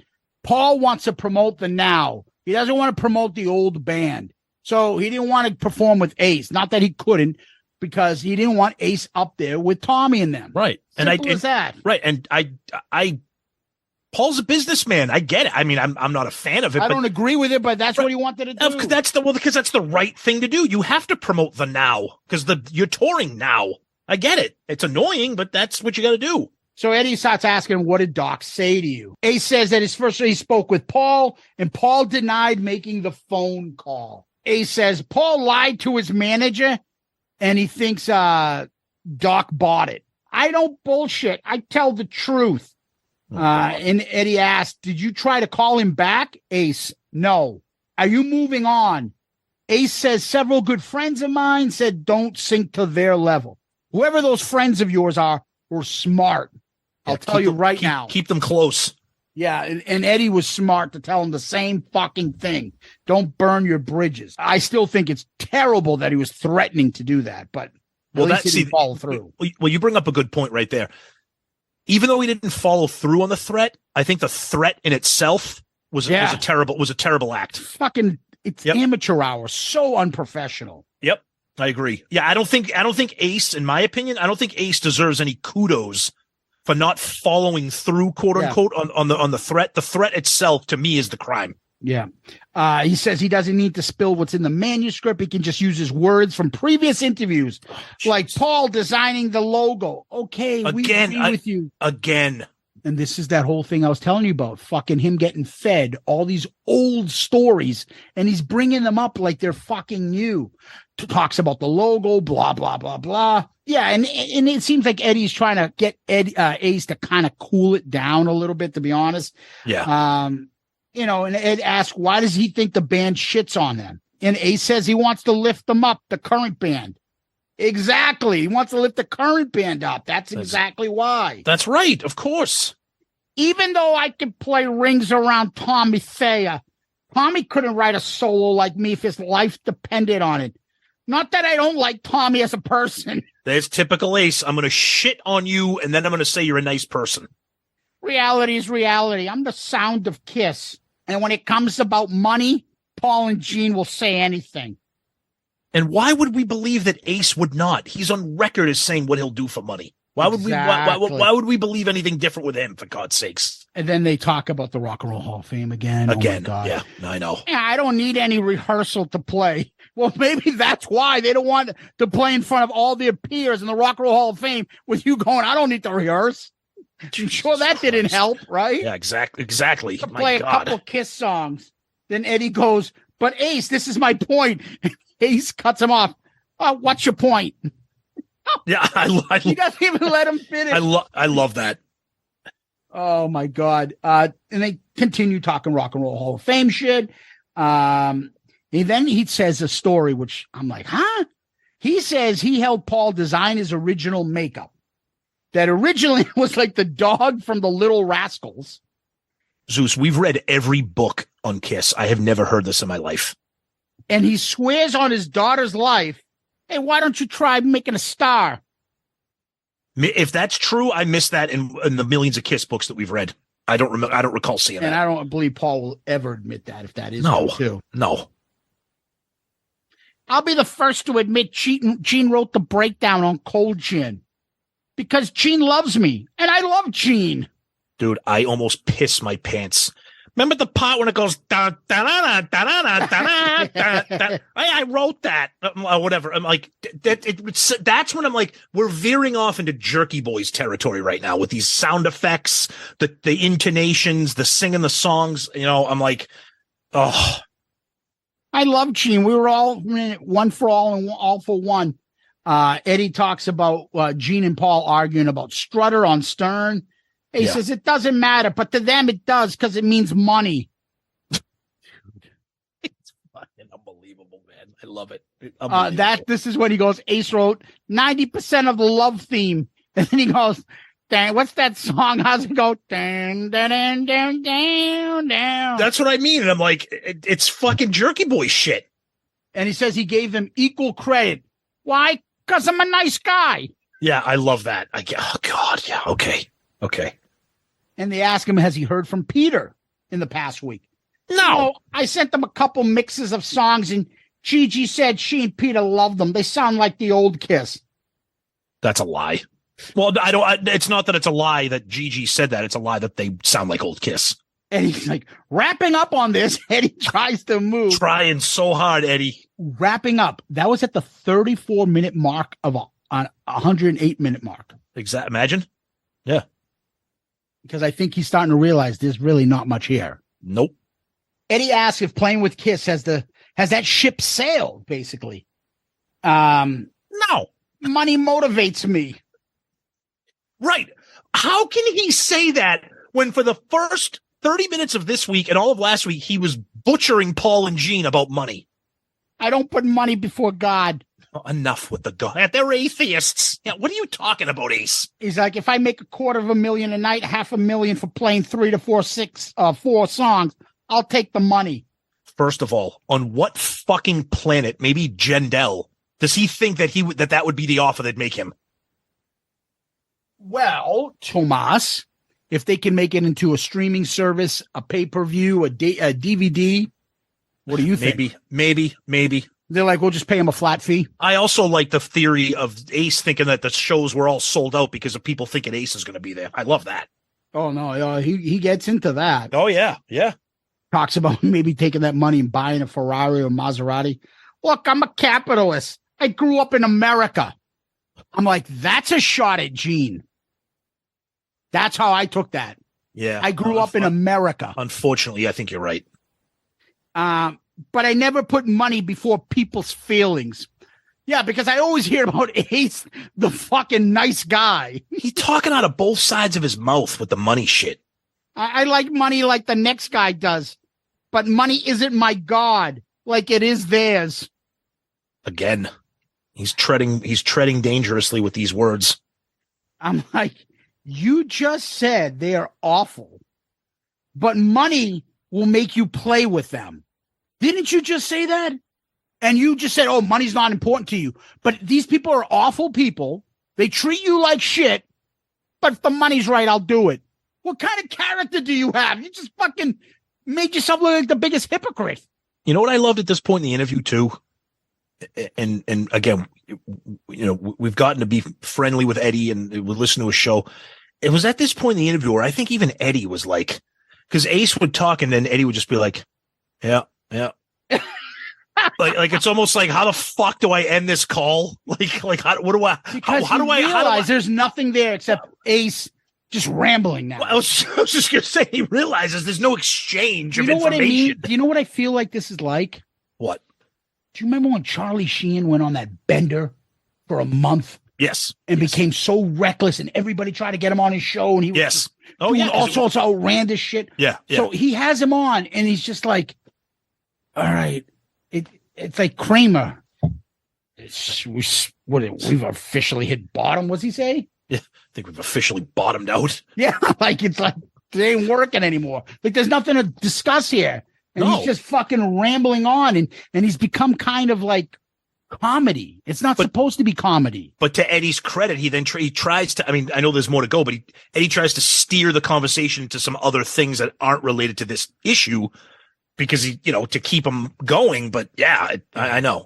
Paul wants to promote the now. He doesn't want to promote the old band, so he didn't want to perform with Ace. Not that he couldn't, because he didn't want Ace up there with Tommy and them. Right. Simple as that. Right. And I Paul's a businessman. I get it. I mean, I'm not a fan of it. I don't agree with it, but that's what he wanted to do. Because that's the right thing to do. You have to promote the now, because you're touring now. I get it. It's annoying, but that's what you got to do. So Eddie starts asking, what did Doc say to you? Ace says that he spoke with Paul, and Paul denied making the phone call. Ace says Paul lied to his manager, and he thinks Doc bought it. I don't bullshit. I tell the truth. And Eddie asked, did you try to call him back? Ace, no. Are you moving on? Ace says several good friends of mine said don't sink to their level. Whoever those friends of yours are were smart. I'll tell you right now. Keep them close. Yeah, and Eddie was smart to tell him the same fucking thing. Don't burn your bridges. I still think it's terrible that he was threatening to do that, but at least he didn't follow through. Well, you bring up a good point right there. Even though he didn't follow through on the threat, I think the threat in itself was a terrible act. Fucking, it's amateur hour. So unprofessional. Yep, I agree. Yeah, I don't think Ace, in my opinion, I don't think Ace deserves any kudos for not following through, quote unquote, on the threat. The threat itself, to me, is the crime. Yeah. He says he doesn't need to spill what's in the manuscript. He can just use his words from previous interviews, like Paul designing the logo. Okay, we agree with you. Again. And this is that whole thing I was telling you about, fucking him getting fed all these old stories, and he's bringing them up like they're fucking new. Talks about the logo, blah, blah, blah, blah. Yeah, and it seems like Eddie's trying to get Ace to kind of cool it down a little bit, to be honest. Yeah. And Ed asks, why does he think the band shits on them? And Ace says he wants to lift them up, the current band. Exactly. He wants to lift the current band up. That's exactly why. That's right. Of course. Even though I could play Rings Around Tommy Thayer, Tommy couldn't write a solo like me if his life depended on it. Not that I don't like Tommy as a person. There's typical Ace. I'm going to shit on you, and then I'm going to say you're a nice person. Reality is reality. I'm the sound of Kiss. And when it comes about money, Paul and Gene will say anything. And why would we believe that Ace would not? He's on record as saying what he'll do for money. Why would why would we believe anything different with him, for God's sakes? And then they talk about the Rock and Roll Hall of Fame again. Again, oh my God. Yeah, I know. Yeah, I don't need any rehearsal to play. Well, maybe that's why they don't want to play in front of all their peers in the Rock and Roll Hall of Fame with you going, I don't need to rehearse. I'm sure that didn't help, right? Yeah, exactly. To play a couple Kiss songs. Then Eddie goes, but Ace, this is my point. Ace cuts him off. What's your point? Yeah, he doesn't even let him finish. I love that. Oh my God. And they continue talking Rock and Roll Hall of Fame shit. And then he says a story, which I'm like, huh? He says he helped Paul design his original makeup. That originally was like the dog from the Little Rascals. Zeus, we've read every book on Kiss. I have never heard this in my life. And he swears on his daughter's life, hey, why don't you try making a star? If that's true, I missed that in the millions of Kiss books that we've read. I don't recall seeing that. And I don't believe Paul will ever admit that, if that is true. No. I'll be the first to admit Gene wrote the breakdown on Cold Gin. Because Gene loves me, and I love Gene. Dude, I almost piss my pants. Remember the part when it goes da da da da da da da da? I wrote that, whatever. I'm like, that's when I'm like, we're veering off into Jerky Boys territory right now with these sound effects, the intonations, the singing the songs. You know, I'm like, oh. I love Gene. We were all one for all and all for one. Eddie talks about Gene and Paul arguing about Strutter on Stern. He says it doesn't matter, but to them it does because it means money. It's fucking unbelievable, man. man. I love it. This is what he goes. Ace wrote 90% of the love theme. And then he goes, dang, what's that song? How's it go? Down, down, down, down, down, down. That's what I mean. And I'm like, it's fucking Jerky Boy shit. And he says he gave them equal credit. Why? Because I'm a nice guy. Yeah, I love that. Oh, God. Yeah, okay. And they ask him, has he heard from Peter in the past week? No. I sent them a couple mixes of songs, and Gigi said she and Peter loved them. They sound like the old Kiss. That's a lie. Well, it's not that it's a lie that Gigi said that. It's a lie that they sound like old Kiss. And he's like, wrapping up on this, Eddie tries to move. Trying so hard, Eddie. Wrapping up. That was at the 34-minute mark of a 108-minute mark. Exactly. Imagine. Yeah. Because I think he's starting to realize there's really not much here. Nope. Eddie asks if playing with Kiss has that ship sailed, basically. No. Money motivates me. Right. How can he say that when for the first 30 minutes of this week and all of last week, he was butchering Paul and Gene about money? I don't put money before God. Oh, enough with the God. They're atheists. Yeah, what are you talking about, Ace? He's like, if I make $250,000 a night, $500,000 for playing 3 to 4 songs, I'll take the money. First of all, on what fucking planet, maybe Jendel, does he think that that would be the offer they'd make him? Well, Tomas, if they can make it into a streaming service, a pay-per-view, a DVD, what do you think? Maybe. They're like, we'll just pay him a flat fee. I also like the theory of Ace thinking that the shows were all sold out because of people thinking Ace is going to be there. I love that. Oh, no, he gets into that. Oh, yeah. Talks about maybe taking that money and buying a Ferrari or Maserati. Look, I'm a capitalist. I grew up in America. I'm like, that's a shot at Gene. That's how I took that. Yeah. I grew up in America. Unfortunately, I think you're right. But I never put money before people's feelings. Yeah, because I always hear about Ace, the fucking nice guy. He's talking out of both sides of his mouth with the money shit. I like money like the next guy does, but money isn't my God like it is theirs. Again, he's treading dangerously with these words. I'm like, you just said they are awful, but money will make you play with them. Didn't you just say that? And you just said, oh, money's not important to you. But these people are awful people. They treat you like shit. But if the money's right, I'll do it. What kind of character do you have? You just fucking made yourself look like the biggest hypocrite. You know what I loved at this point in the interview, too? And again, you know, we've gotten to be friendly with Eddie and we listen to his show. It was at this point in the interview where I think even Eddie was like, because Ace would talk and then Eddie would just be like, yeah. like it's almost like, how the fuck do I end this call? Like how do I realize there's nothing there except Ace just rambling now. Well, I was just gonna say he realizes there's no exchange of information. What I mean? Do you know what I feel like this is like? What? Do you remember when Charlie Sheen went on that bender for a month? Yes. And became so reckless and everybody tried to get him on his show and he was doing all sorts of outlandish shit. Yeah. So he has him on and he's just like, all right, it's like Kramer. We've officially hit bottom. What's he say? Yeah, I think we've officially bottomed out. Yeah, like it's like it ain't working anymore. Like there's nothing to discuss here, and he's just fucking rambling on, and he's become kind of like comedy. It's not supposed to be comedy. But to Eddie's credit, he then he tries to. I mean, I know there's more to go, but Eddie tries to steer the conversation into some other things that aren't related to this issue. Because to keep him going. But yeah, I know.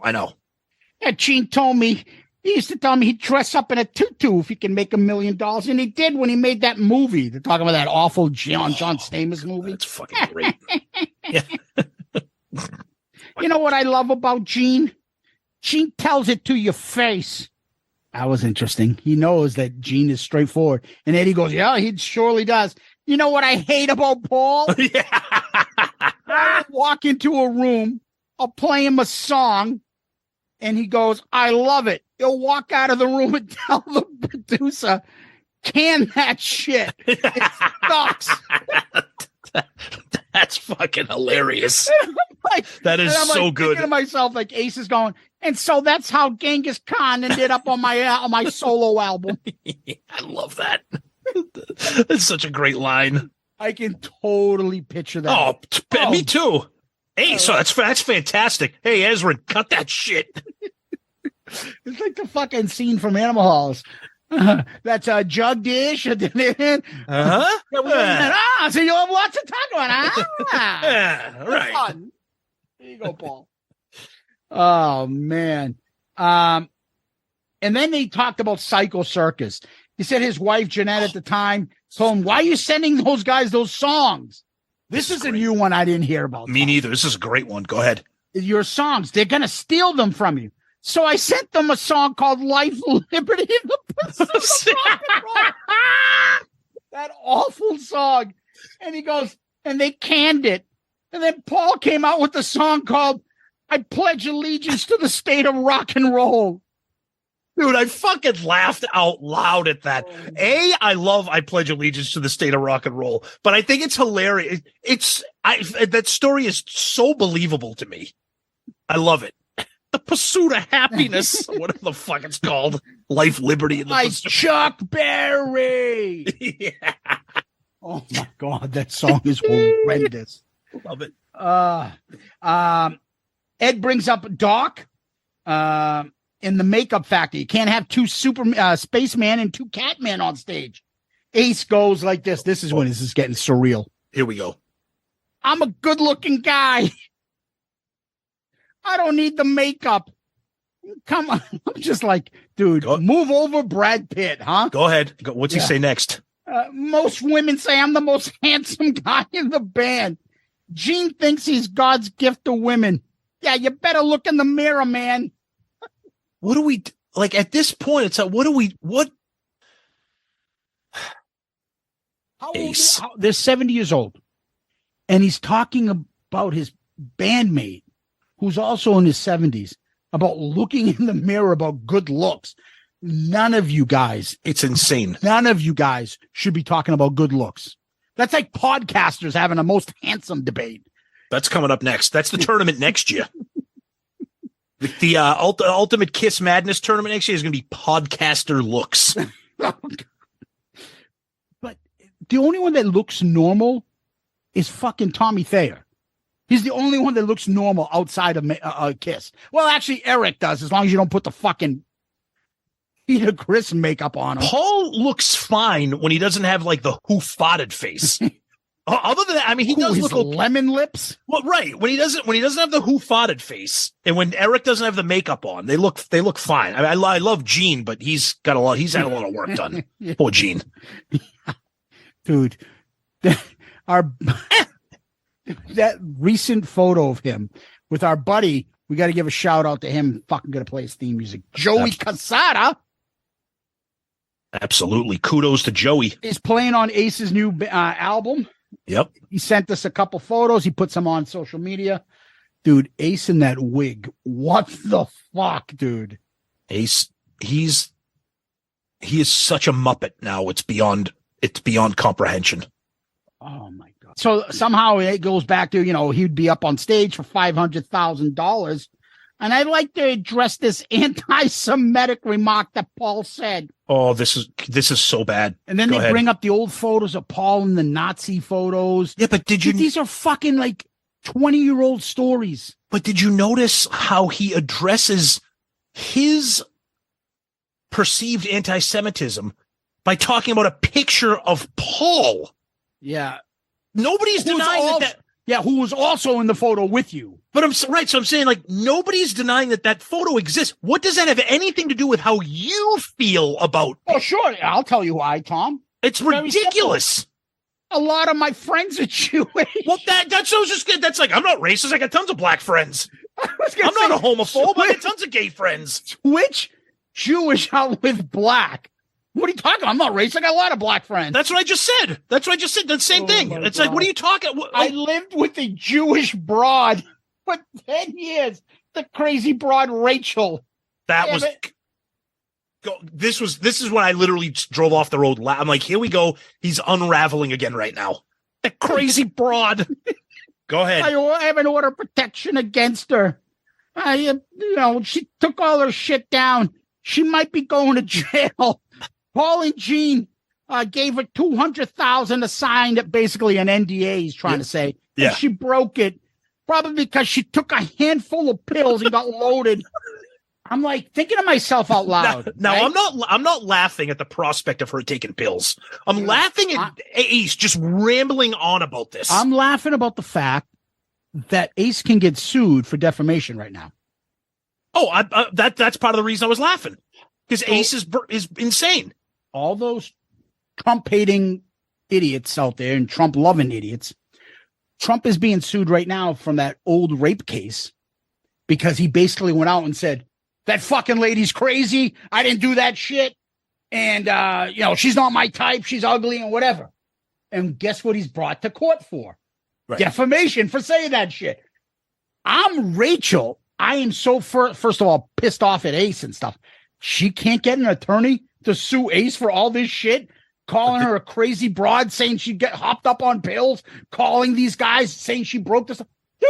Yeah, Gene told me, he used to tell me he'd dress up in a tutu if he can make $1 million. And he did when he made that movie. They're talking about that awful John Stamos movie. That's fucking great. Yeah. You know what I love about Gene? Gene tells it to your face. That was interesting. He knows that Gene is straightforward. And Eddie goes, yeah, he surely does. You know what I hate about Paul? Yeah. I'll walk into a room, I'll play him a song, and he goes, I love it. He'll walk out of the room and tell the producer, can that shit. It sucks. That's fucking hilarious. Like, That is and I'm so like, good. thinking to myself, like Ace is going, and so that's how Genghis Khan ended up on my solo album. I love that. That's such a great line. I can totally picture that. Oh, me too. Hey, so that's fantastic. Hey, Ezra, cut that shit. It's like the fucking scene from Animal House. That's a jug dish. Uh-huh. So you have lots to talk about, huh? Yeah, right. Fun. There you go, Paul. Oh, man. And then they talked about Psycho Circus. He said his wife, Jeanette, at the time, told him, why are you sending those guys those songs? This is a new one I didn't hear about. Me neither. This is a great one. Go ahead. Your songs, they're going to steal them from you. So I sent them a song called Life, Liberty, and the Pursuit of Rock and Roll. That awful song. And he goes, and they canned it. And then Paul came out with a song called I Pledge Allegiance to the State of Rock and Roll. Dude, I fucking laughed out loud at that. I pledge allegiance to the state of rock and roll, but I think it's hilarious. That story is so believable to me. I love it. The Pursuit of Happiness, whatever the fuck it's called. Life, Liberty, and the Like Pursuit. Chuck Berry. Yeah. Oh my God, that song is horrendous. Love it. Ed brings up Doc in the Makeup Factory. You can't have two spaceman and two Catmen on stage. Ace goes like this. This is when this is getting surreal. Here we go. I'm a good-looking guy. I don't need the makeup. Come on. I'm just like, dude, move over Brad Pitt, huh? Go ahead. What's he say next? Most women say I'm the most handsome guy in the band. Gene thinks he's God's gift to women. Yeah, you better look in the mirror, man. What do we like at this point? It's like, what? Ace. They're 70 years old. And he's talking about his bandmate, who's also in his 70s, about looking in the mirror, about good looks. None of you guys. It's insane. None of you guys should be talking about good looks. That's like podcasters having a most handsome debate. That's coming up next. That's the tournament next year. The Ultimate Kiss Madness tournament next year is going to be podcaster looks. But the only one that looks normal is fucking Tommy Thayer. He's the only one that looks normal outside of Kiss. Well, actually, Eric does, as long as you don't put the fucking Peter Criss makeup on him. Paul looks fine when he doesn't have like the who-farted face. Other than that, I mean, he does look lemon lips. Well, right. When he doesn't have the who-farted face, and when Eric doesn't have the makeup on, they look fine. I love Gene, but he's had a lot of work done. Poor Gene. Dude, that recent photo of him with our buddy, we got to give a shout out to him. Fucking gonna play his theme music. Joey Casada. Absolutely. Kudos to Joey. Is playing on Ace's new album. Yep. He sent us a couple photos. He put some on social media. Dude, Ace in that wig. What the fuck, dude? Ace, he is such a Muppet now. It's beyond comprehension. Oh my God. So somehow it goes back to, he'd be up on stage for $500,000. And I'd like to address this anti-Semitic remark that Paul said. Oh, this is so bad. And then they bring up the old photos of Paul and the Nazi photos. Yeah, but these are fucking like 20-year-old stories. But did you notice how he addresses his perceived anti-Semitism by talking about a picture of Paul? Yeah. Nobody's denying that. Yeah, who was also in the photo with you. But I'm saying like nobody's denying that photo exists. What does that have anything to do with how you feel about? Oh, sure. I'll tell you why, Tom. It's ridiculous. A lot of my friends are Jewish. Well, that's just good. That's like, I'm not racist. I got tons of black friends. I'm not a homophobe. I got tons of gay friends. Which Jewish out with black? What are you talking about? I'm not racist. I got a lot of black friends. That's what I just said. The same thing. It's God. Like, what are you talking about? I lived with a Jewish broad for 10 years. The crazy broad Rachel. This is when I literally drove off the road. I'm like, here we go. He's unraveling again right now. That crazy broad. Go ahead. I have an order of protection against her. She took all her shit down. She might be going to jail. Paul and Jean gave her $200,000 to sign basically an NDA. He's trying to say. Yeah. And she broke it, probably because she took a handful of pills and got loaded. I'm like thinking to myself out loud. Now right? I'm not laughing at the prospect of her taking pills. I'm laughing at Ace just rambling on about this. I'm laughing about the fact that Ace can get sued for defamation right now. Oh, that's part of the reason I was laughing, because Ace is insane. All those Trump hating idiots out there and Trump loving idiots. Trump is being sued right now from that old rape case because he basically went out and said, that fucking lady's crazy. I didn't do that shit. And, she's not my type. She's ugly and whatever. And guess what he's brought to court for? Right. Defamation for saying that shit. I'm Rachel. I am so, first of all, pissed off at Ace and stuff. She can't get an attorney to sue Ace for all this shit, calling her a crazy broad, saying she get hopped up on pills, calling these guys, saying she broke this. Dude,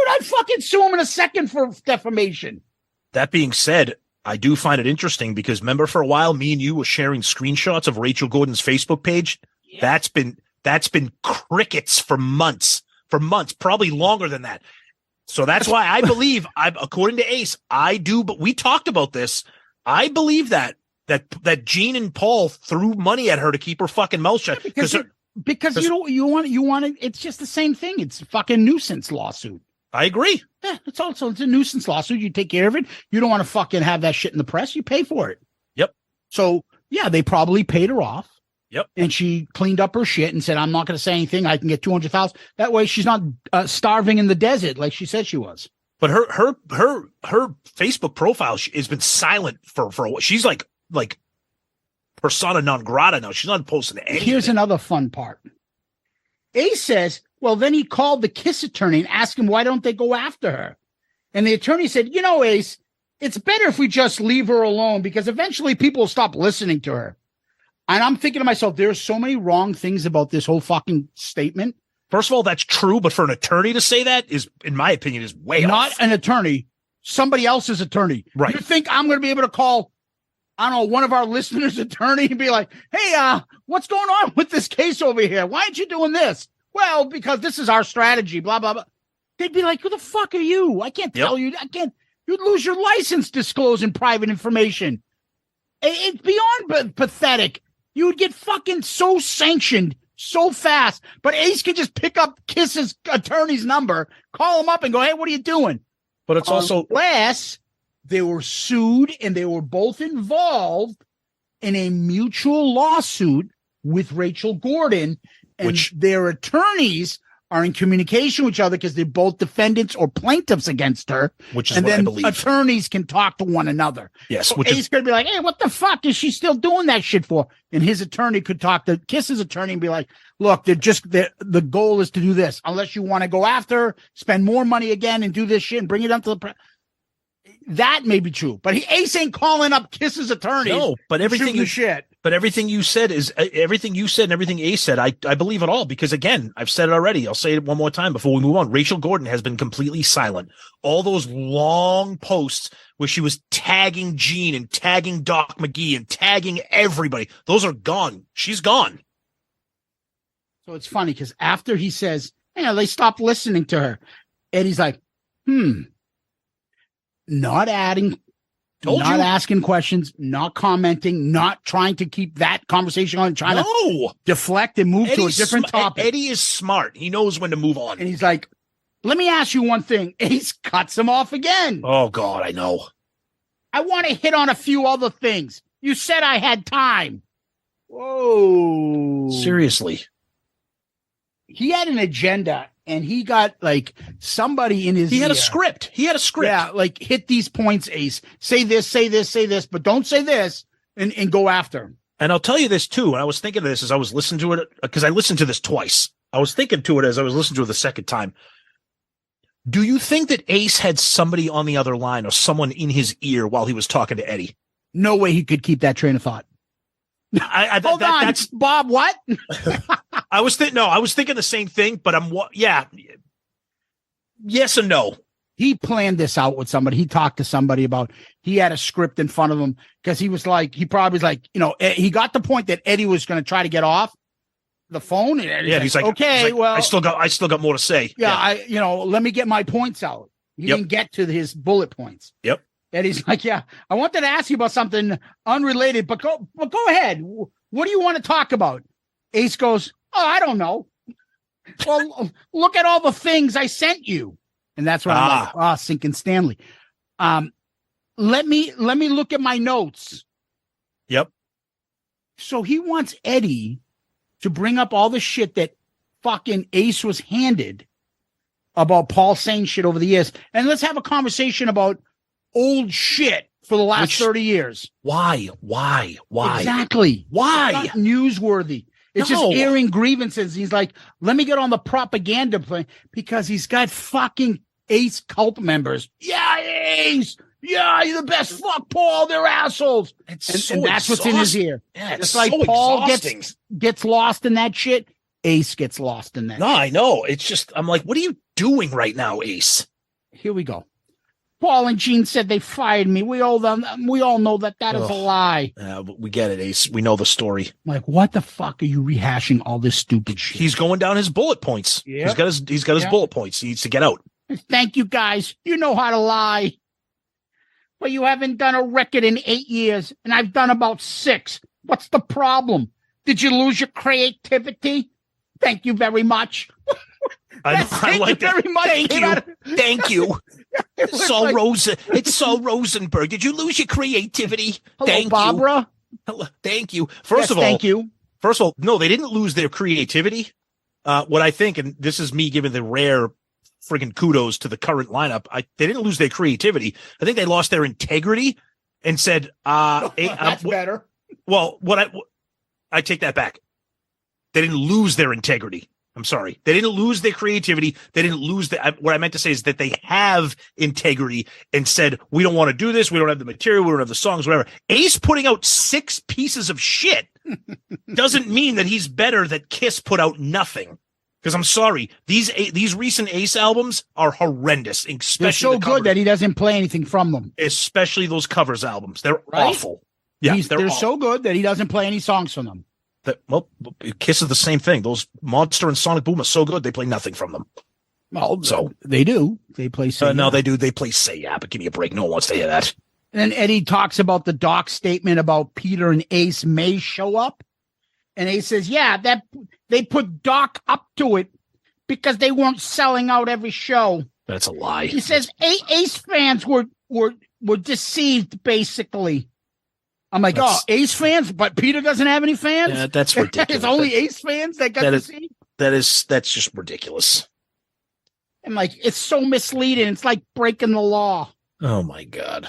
I'd fucking sue him in a second for defamation. That being said, I do find it interesting because remember for a while, me and you were sharing screenshots of Rachel Gordon's Facebook page. Yeah. That's been crickets for months, probably longer than that. So that's why I believe according to Ace, but we talked about this. I believe that Jean and Paul threw money at her to keep her fucking mouth shut. Because you want it. It's just the same thing. It's a fucking nuisance lawsuit. I agree. Yeah, it's a nuisance lawsuit. You take care of it. You don't want to fucking have that shit in the press. You pay for it. Yep. So yeah, they probably paid her off. Yep. And she cleaned up her shit and said, I'm not going to say anything. I can get 200,000. That way she's not starving in the desert like she said she was. But her Facebook profile has been silent for a while. She's like persona non grata now. She's not posting anything. Here's another fun part. Ace says, well, then he called the Kiss attorney and asked him, why don't they go after her? And the attorney said, Ace, it's better if we just leave her alone because eventually people will stop listening to her. And I'm thinking to myself, there's so many wrong things about this whole fucking statement. First of all, that's true. But for an attorney to say that is, in my opinion, is way not off. An attorney, somebody else's attorney. Right. You think I'm going to be able to call, I don't know, one of our listeners' attorney and be like, hey, what's going on with this case over here? Why aren't you doing this? Well, because this is our strategy, blah, blah, blah. They'd be like, who the fuck are you? I can't tell you. You'd lose your license disclosing private information. It's beyond pathetic. You would get fucking so sanctioned so fast. But Ace could just pick up Kiss's attorney's number, call him up and go, hey, what are you doing? But it's also unless they were sued and they were both involved in a mutual lawsuit with Rachel Gordon, and their attorneys are in communication with each other because they're both defendants or plaintiffs against her. Which is and what then I believe. Attorneys can talk to one another. Yes. So Ace could be like, hey, what the fuck is she still doing that shit for? And his attorney could talk to Kiss's attorney and be like, look, the goal is to do this. Unless you want to go after her, spend more money again and do this shit and bring it up to the press. That may be true, but Ace ain't calling up Kiss's attorney. No, but everything you shit. But everything you said is everything you said and everything Ace said. I believe it all because again, I've said it already. I'll say it one more time before we move on. Rachel Gordon has been completely silent. All those long posts where she was tagging Gene and tagging Doc McGee and tagging everybody, those are gone. She's gone. So it's funny because after he says, they stopped listening to her, Eddie's like, not adding, not asking questions, not commenting, not trying to keep that conversation on, trying to deflect and move to a different topic. Eddie is smart. He knows when to move on. And he's like, let me ask you one thing. Ace cuts him off again. Oh, God, I know. I want to hit on a few other things. You said I had time. Whoa. Seriously. He had an agenda. And he got like somebody in his ear. He had a script. Yeah, like hit these points, Ace. Say this, say this, say this, but don't say this and go after him. And I'll tell you this too. And I was thinking of this as I was listening to it because I listened to this twice. I was thinking to it as I was listening to it the second time. Do you think that Ace had somebody on the other line or someone in his ear while he was talking to Eddie? No way he could keep that train of thought. Hold on, that's Bob. What? I was thinking the same thing, but Yes and no. He planned this out with somebody. He talked to somebody about, he had a script in front of him because he probably was like, he got the point that Eddie was going to try to get off the phone. And he's like, okay, well, I still got more to say. Yeah. Let me get my points out. He didn't get to his bullet points. Yep. And he's like, yeah, I wanted to ask you about something unrelated, but go ahead. What do you want to talk about? Ace goes, oh, I don't know. Well, look at all the things I sent you. And that's when I'm like, sinking Stanley. Let me look at my notes. Yep. So he wants Eddie to bring up all the shit that fucking Ace was handed about Paul saying shit over the years. And let's have a conversation about old shit for the last 30 years. Why? Exactly. Why? It's not newsworthy. It's just airing grievances. He's like, let me get on the propaganda plane because he's got fucking Ace cult members. Yeah, Ace. Yeah, you're the best. Fuck Paul. They're assholes. And that's what's in his ear. Yeah, it's like so Paul gets lost in that shit. Ace gets lost in that. No, I know. It's just, I'm like, what are you doing right now, Ace? Here we go. Paul and Gene said they fired me. We all know that is a lie. We get it, Ace. We know the story. I'm like, what the fuck are you rehashing all this stupid shit? He's going down his bullet points. Yep. He's got his bullet points. He needs to get out. Thank you, guys. You know how to lie. But you haven't done a record in 8 years, and I've done about 6. What's the problem? Did you lose your creativity? Thank you very much. I like that. Very much. Thank you. It's Saul Rosenberg. Did you lose your creativity? Hello, thank Barbara. You. Thank you. First of all, no, they didn't lose their creativity. What I think, and this is me giving the rare friggin' kudos to the current lineup, they didn't lose their creativity. I think they lost their integrity and said, that's better. Well, I take that back. They didn't lose their integrity. I'm sorry. They didn't lose their creativity. They didn't lose what I meant to say is that they have integrity and said, we don't want to do this. We don't have the material. We don't have the songs, whatever. Ace putting out 6 pieces of shit doesn't mean that he's better that Kiss put out nothing. Because I'm sorry, these recent Ace albums are horrendous. Especially they're so good that he doesn't play anything from them. Especially those covers albums. They're awful. Yeah, they're so good that he doesn't play any songs from them. Kiss is the same thing. Those Monster and Sonic Boom are so good, they play nothing from them. Well, so they do. They play Say No, they do. They play Say Yeah, but give me a break. No one wants to hear that. And then Eddie talks about the Doc statement about Peter and Ace may show up. And Ace says, yeah, that they put Doc up to it because they weren't selling out every show. That's a lie. He says Ace fans were deceived, basically. I'm like, Ace fans, but Peter doesn't have any fans? Yeah, that's ridiculous. It's only Ace fans that got deceived? That's just ridiculous. I'm like, it's so misleading. It's like breaking the law. Oh, my God.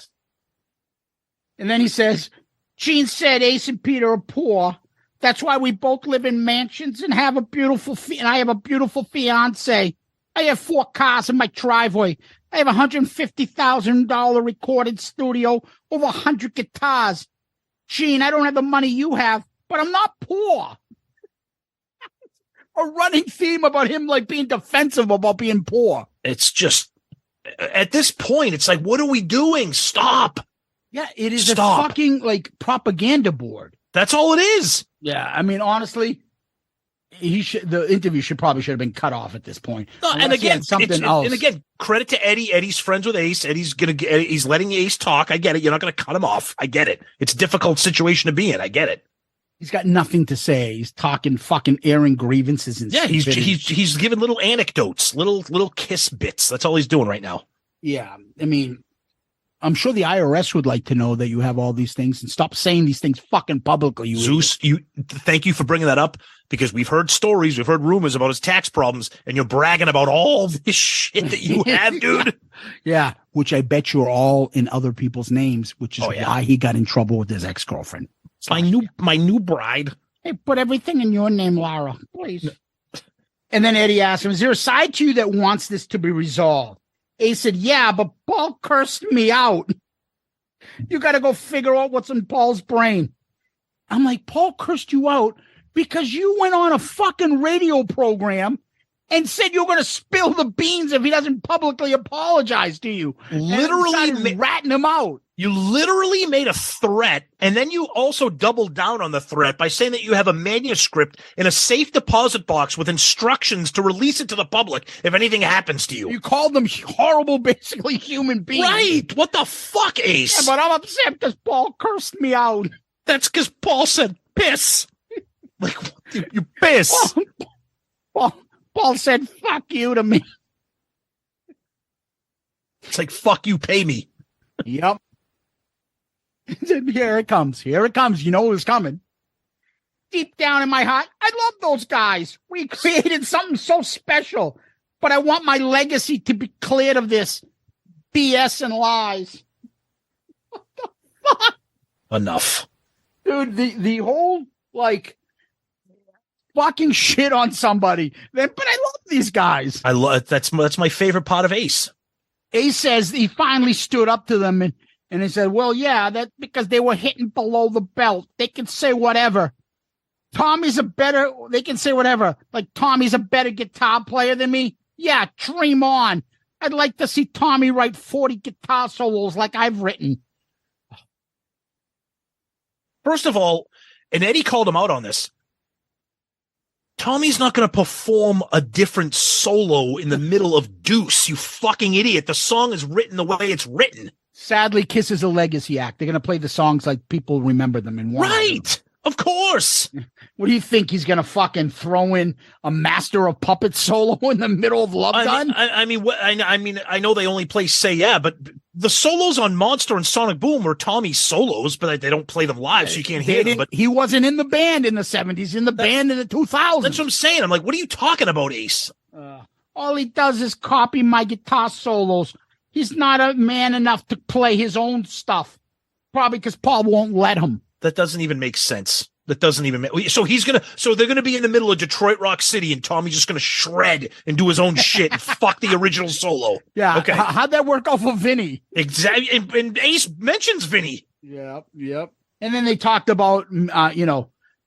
And then he says, Gene said Ace and Peter are poor. That's why we both live in mansions and have a beautiful and I have a beautiful fiance. I have 4 cars in my driveway. I have $150,000 recorded studio, over 100 guitars. Gene, I don't have the money you have, but I'm not poor. A running theme about him like being defensive about being poor. It's just, at this point, it's like, what are we doing? Stop. Yeah, it is a fucking like propaganda board. That's all it is. Yeah, I mean, honestly, the interview should have been cut off at this point. And again, something else. And again, credit to Eddie. Eddie's friends with Ace. He's letting Ace talk. I get it. You're not going to cut him off. I get it. It's a difficult situation to be in. I get it. He's got nothing to say. He's talking fucking airing grievances and he's giving little anecdotes, little Kiss bits. That's all he's doing right now. Yeah, I mean, I'm sure the IRS would like to know that you have all these things and stop saying these things fucking publicly. Zeus, thank you for bringing that up because we've heard stories, we've heard rumors about his tax problems, and you're bragging about all this shit that you have, dude. Yeah, which I bet you are all in other people's names, which is why he got in trouble with his ex-girlfriend. My new bride. Hey, put everything in your name, Laura, please. And then Eddie asked him, is there a side to you that wants this to be resolved? Ace said, yeah, but Paul cursed me out. You got to go figure out what's in Paul's brain. I'm like, Paul cursed you out because you went on a fucking radio program and said you're going to spill the beans if he doesn't publicly apologize to you. Literally ratting him out. You literally made a threat, and then you also doubled down on the threat by saying that you have a manuscript in a safe deposit box with instructions to release it to the public if anything happens to you. You called them horrible, basically human beings. Right. What the fuck, Ace? Yeah, but I'm upset because Paul cursed me out. That's because Paul said piss. Like, you piss. Paul said fuck you to me. It's like, fuck you, pay me. Yep. Here it comes. Here it comes. You know it was coming. Deep down in my heart, I love those guys. We created something so special, but I want my legacy to be cleared of this BS and lies. What the fuck? Enough. Dude, the whole, like, fucking shit on somebody. But I love these guys. I love that's my favorite part of Ace. Ace says he finally stood up to them and he said, well, yeah, that's because they were hitting below the belt. They can say whatever. They can say whatever. Like, Tommy's a better guitar player than me. Yeah, dream on. I'd like to see Tommy write 40 guitar solos like I've written. First of all, and Eddie called him out on this, Tommy's not going to perform a different solo in the middle of Deuce, you fucking idiot. The song is written the way it's written. Sadly, Kiss is a legacy act. They're going to play the songs like people remember them in one. Right. Of course. What do you think? He's going to fucking throw in a Master of Puppets solo in the middle of Love Gun? I know they only play Say Yeah, but the solos on Monster and Sonic Boom were Tommy's solos, but they don't play them live, so you can't hear them. But he wasn't in the band in the 70s, in the band in the 2000s. That's what I'm saying. I'm like, what are you talking about, Ace? All he does is copy my guitar solos. He's not a man enough to play his own stuff. Probably because Paul won't let him. That doesn't even make sense. That doesn't even make so they're gonna be in the middle of Detroit Rock City and Tommy's just gonna shred and do his own shit and fuck the original solo. Yeah. Okay. How'd that work out for Vinny? Exactly. And Ace mentions Vinny. Yep. And then they talked about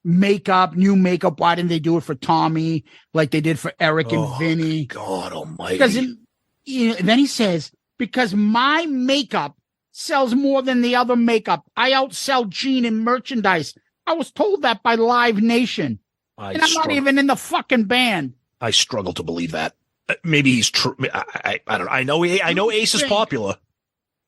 makeup, new makeup. Why didn't they do it for Tommy like they did for Eric and Vinny? God almighty. Because then he says, because my makeup sells more than the other makeup. I outsell Gene in merchandise. I was told that by Live Nation. And I'm not even in the fucking band. I struggle to believe that. Maybe he's true. I don't know. I know Ace is popular.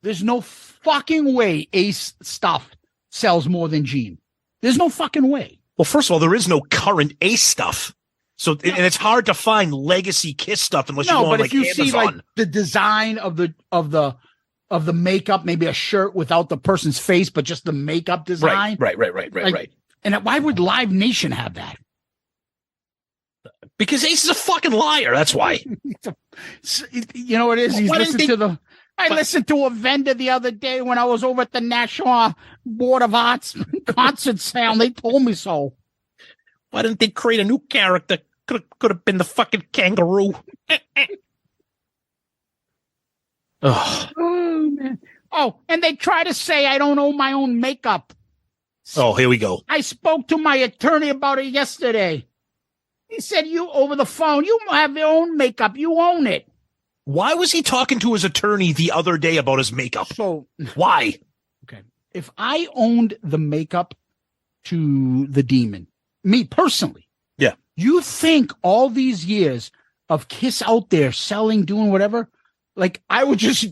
There's no fucking way Ace stuff sells more than Gene. There's no fucking way. Well, first of all, there is no current Ace stuff. So, and it's hard to find legacy Kiss stuff unless you go on like Amazon. See like the design of the makeup, maybe a shirt without the person's face, but just the makeup design. Right. And why would Live Nation have that? Because Ace is a fucking liar. That's why. You know what it is? I listened to a vendor the other day when I was over at the National Board of Arts concert sound. They told me so. Why didn't they create a new character? Could have been the fucking kangaroo. Oh, man. Oh, and they try to say I don't own my own makeup. Oh, here we go. I spoke to my attorney about it yesterday. He said, over the phone, you have your own makeup. You own it. Why was he talking to his attorney the other day about his makeup? So why? Okay. If I owned the makeup to the demon, me personally. Yeah. You think all these years of Kiss out there selling, doing whatever, like I would just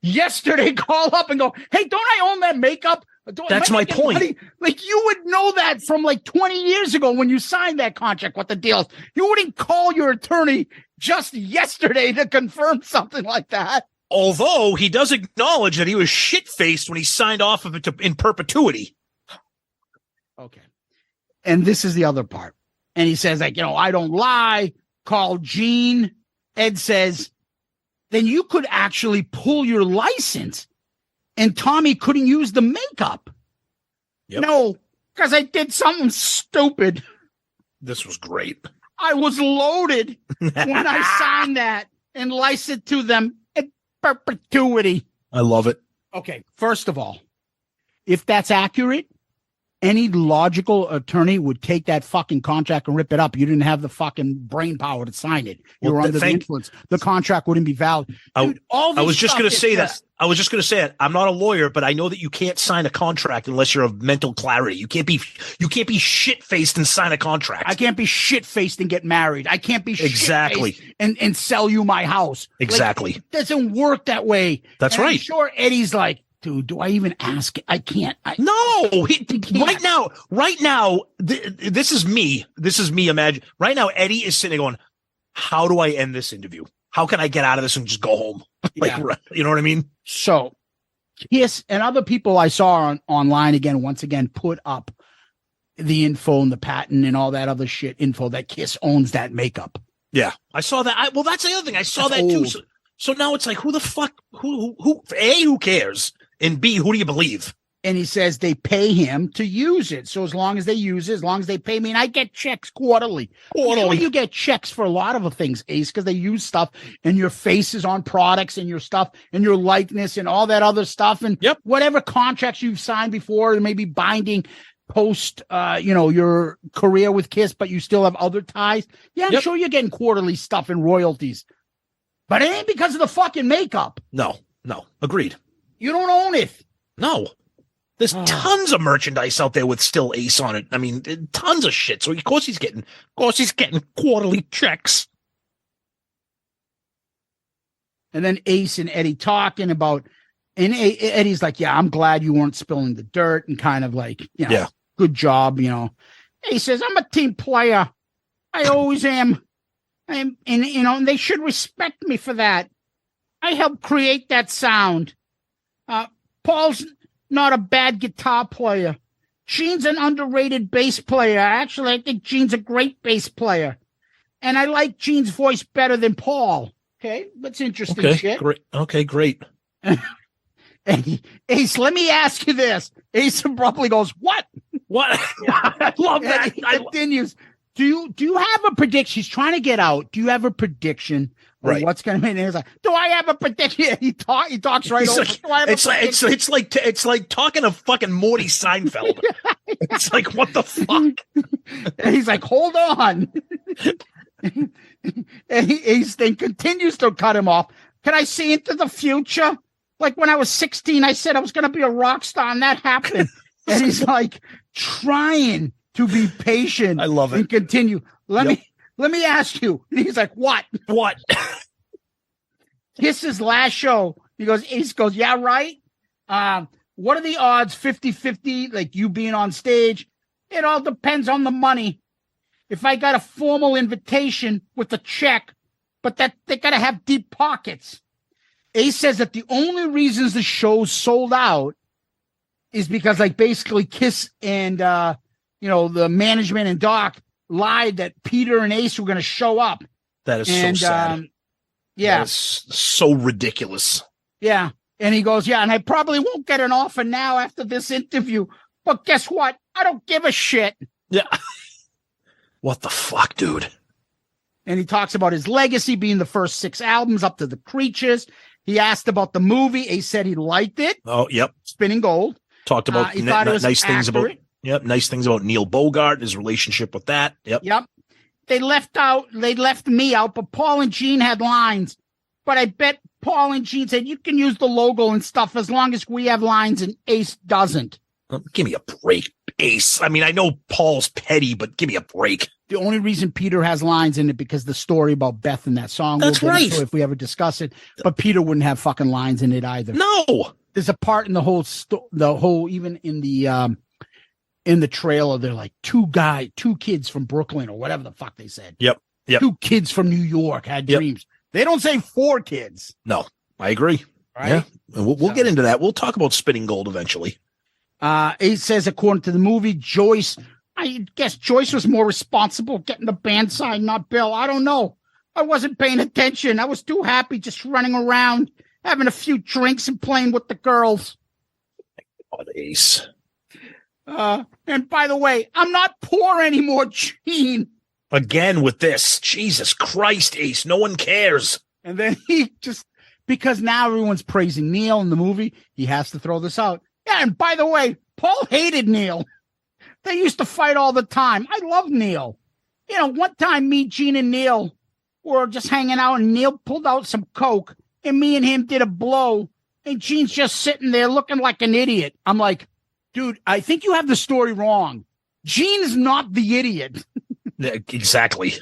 yesterday call up and go, hey, don't I own that makeup? That's my point. Money? Like you would know that from like 20 years ago when you signed that contract, what the deal is. You wouldn't call your attorney just yesterday to confirm something like that. Although he does acknowledge that he was shit-faced when he signed off of it in perpetuity. Okay. And this is the other part. And he says, like, I don't lie. Call Gene. Ed says, then you could actually pull your license and Tommy couldn't use the makeup. Yep. No, because I did something stupid. This was great. I was loaded when I signed that and licensed to them in perpetuity. I love it. Okay, first of all, if that's accurate, any logical attorney would take that fucking contract and rip it up. You didn't have the fucking brain power to sign it. You were under the influence. The contract wouldn't be valid. Dude, I was just going to say that. I was just going to say it. I'm not a lawyer, but I know that you can't sign a contract unless you're of mental clarity. You can't be shit faced and sign a contract. I can't be shit faced and get married. I can't be exactly shit-faced and sell you my house. Exactly. Like, it doesn't work that way. That's right. I'm sure Eddie's like, dude, do I even ask? I can't. Right now, this is me. This is me. Imagine right now, Eddie is sitting going, how do I end this interview? How can I get out of this and just go home? You know what I mean? So Kiss and other people I saw online once again, put up the info and the patent and all that other shit info that Kiss owns that makeup. Yeah, I saw that. Well, that's the other thing. I saw that too. So now it's like, who the fuck, who, A, who cares? And B, who do you believe? And he says they pay him to use it. So as long as they use it, as long as they pay me, and I get checks quarterly. You get checks for a lot of things, Ace, because they use stuff and your face is on products and your stuff and your likeness and all that other stuff. And whatever contracts you've signed before, maybe binding post, your career with Kiss, but you still have other ties. Yeah, I'm sure you're getting quarterly stuff and royalties. But it ain't because of the fucking makeup. No. Agreed. You don't own it. No. There's tons of merchandise out there with still Ace on it. I mean, tons of shit. So of course he's getting quarterly checks. And then Ace and Eddie talking about, and Eddie's like, yeah, I'm glad you weren't spilling the dirt, and kind of like, good job, Ace says, I'm a team player. I always am. And they should respect me for that. I helped create that sound. Paul's not a bad guitar player. Gene's an underrated bass player. Actually, I think Gene's a great bass player. And I like Gene's voice better than Paul. Okay, that's interesting shit. Great. Okay, great. Ace, let me ask you this. Ace abruptly goes, what? What? I love that. He continues. Do you have a prediction? He's trying to get out. Do you have a prediction? Right. What's going to be? He's like, do I have a prediction? He talks right over. It's like talking to fucking Morty Seinfeld. It's like, what the fuck? And he's like, hold on. And his thing continues to cut him off. Can I see into the future? Like when I was 16, I said I was going to be a rock star, and that happened. And he's like trying to be patient. I love it. And continue. Let me ask you. And he's like, what? What? Kiss's last show. Ace goes, yeah, right. What are the odds? 50-50, like you being on stage. It all depends on the money. If I got a formal invitation with a check, but that they got to have deep pockets. Ace says that the only reasons the show's sold out is because like basically Kiss and, the management and Doc lied that Peter and Ace were going to show up. That is so sad. Yeah. That is so ridiculous. Yeah. And he goes, yeah, and I probably won't get an offer now after this interview. But guess what? I don't give a shit. Yeah. What the fuck, dude? And he talks about his legacy being the first 6 albums up to The Creatures. He asked about the movie. Ace said he liked it. Oh, yep. Spinning Gold. Talked about nice things about. Yep, nice things about Neil Bogart, his relationship with that. Yep. They left me out, but Paul and Gene had lines. But I bet Paul and Gene said, you can use the logo and stuff as long as we have lines, and Ace doesn't. Give me a break, Ace. I mean, I know Paul's petty, but give me a break. The only reason Peter has lines in it because the story about Beth in that song. That's right. If we ever discuss it, but Peter wouldn't have fucking lines in it either. No. There's a part in the whole, even in the trailer, they're like two kids from Brooklyn or whatever the fuck they said. Yep. 2 kids from New York had dreams. They don't say 4 kids. No, I agree. Right? Yeah. And we'll get into that. We'll talk about Spinning Gold eventually. Ace says, according to the movie, I guess Joyce was more responsible getting the band signed, not Bill. I don't know. I wasn't paying attention. I was too happy just running around, having a few drinks and playing with the girls. God, Ace. And by the way, I'm not poor anymore, Gene. Again with this. Jesus Christ, Ace. No one cares. And then because now everyone's praising Neil in the movie, he has to throw this out. Yeah, and by the way, Paul hated Neil. They used to fight all the time. I love Neil. You know, one time me, Gene, and Neil were just hanging out, and Neil pulled out some Coke, and me and him did a blow, and Gene's just sitting there looking like an idiot. I'm like, dude, I think you have the story wrong. Gene's not the idiot. Exactly.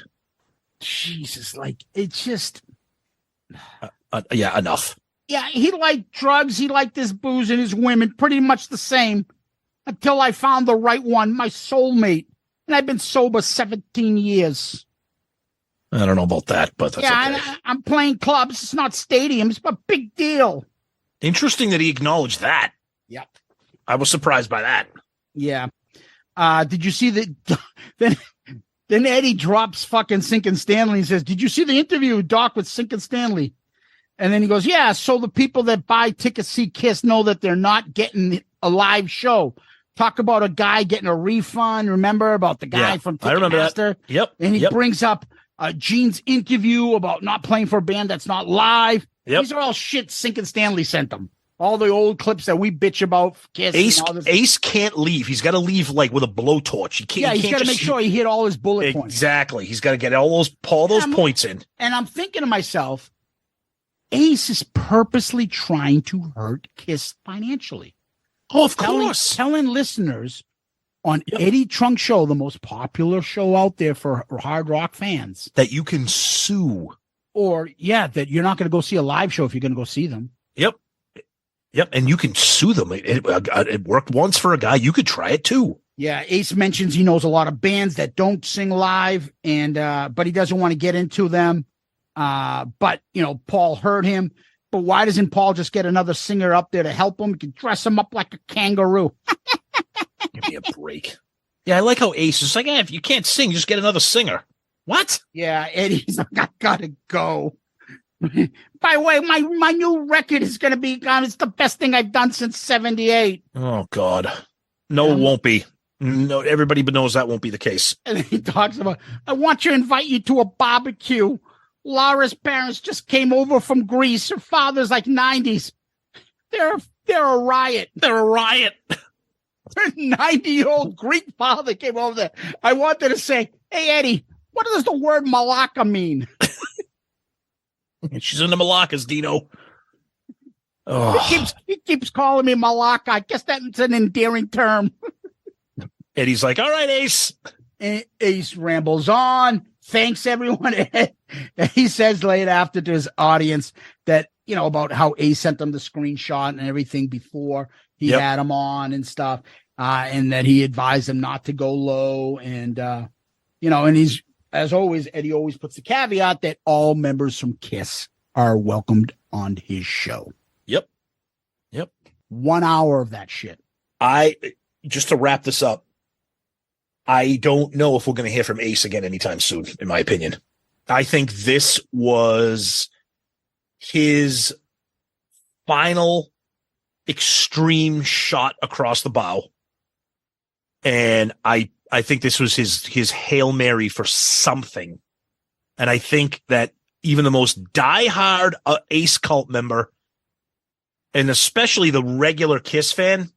Jesus, like, it's just... Yeah, enough. Yeah, he liked drugs, he liked his booze and his women, pretty much the same, until I found the right one, my soulmate. And I've been sober 17 years. I don't know about that, but that's okay. I'm playing clubs. It's not stadiums, but big deal. Interesting that he acknowledged that. Yep. I was surprised by that. Yeah. Did you see that? Then Eddie drops fucking Sinkin' Stanley and says, did you see the interview, Doc, with Sinkin' Stanley? And then he goes, yeah, so the people that buy tickets see Kiss know that they're not getting a live show. Talk about a guy getting a refund. Remember about the guy from Ticketmaster? I remember that. Yep. And he brings up Gene's interview about not playing for a band that's not live. Yep. These are all shit Sinkin' Stanley sent them. All the old clips that we bitch about. Kiss Ace can't leave. He's got to leave like with a blowtorch. He can't. Yeah, he's got to make sure he hit all his bullet points. Exactly. He's got to get all those points in. And I'm thinking to myself, Ace is purposely trying to hurt Kiss financially. Oh, of course. Telling listeners on Eddie Trunk Show, the most popular show out there for hard rock fans, that you can sue. Or, that you're not going to go see a live show if you're going to go see them. Yep. And you can sue them. It worked once for a guy. You could try it too. Yeah. Ace mentions he knows a lot of bands that don't sing live, and but he doesn't want to get into them. But, Paul heard him. But why doesn't Paul just get another singer up there to help him? He can dress him up like a kangaroo. Give me a break. Yeah, I like how Ace is like, if you can't sing, just get another singer. What? Yeah, Eddie's like, I gotta go. By the way, my new record is going to be gone. It's the best thing I've done since 78. Oh, God. No, it won't be. No, everybody knows that won't be the case. And then he talks about, I want to invite you to a barbecue. Laura's parents just came over from Greece. Her father's like 90s. They're a riot. They're a riot. Her 90-year-old Greek father came over there. I wanted to say, hey, Eddie, what does the word Malacca mean? She's in the Malaccas, Dino. Oh. He keeps calling me Malacca. I guess that's an endearing term. Eddie's like, all right, Ace. And Ace rambles on. Thanks, everyone. And he says later after to his audience that, about how Ace sent them the screenshot and everything before he had him on and stuff. And that he advised him not to go low. And, and he's, as always, Eddie always puts the caveat that all members from Kiss are welcomed on his show. Yep. 1 hour of that shit. Just to wrap this up, I don't know if we're going to hear from Ace again anytime soon, in my opinion. I think this was his final extreme shot across the bow. And I think this was his Hail Mary for something. And I think that even the most diehard Ace cult member, and especially the regular Kiss fan,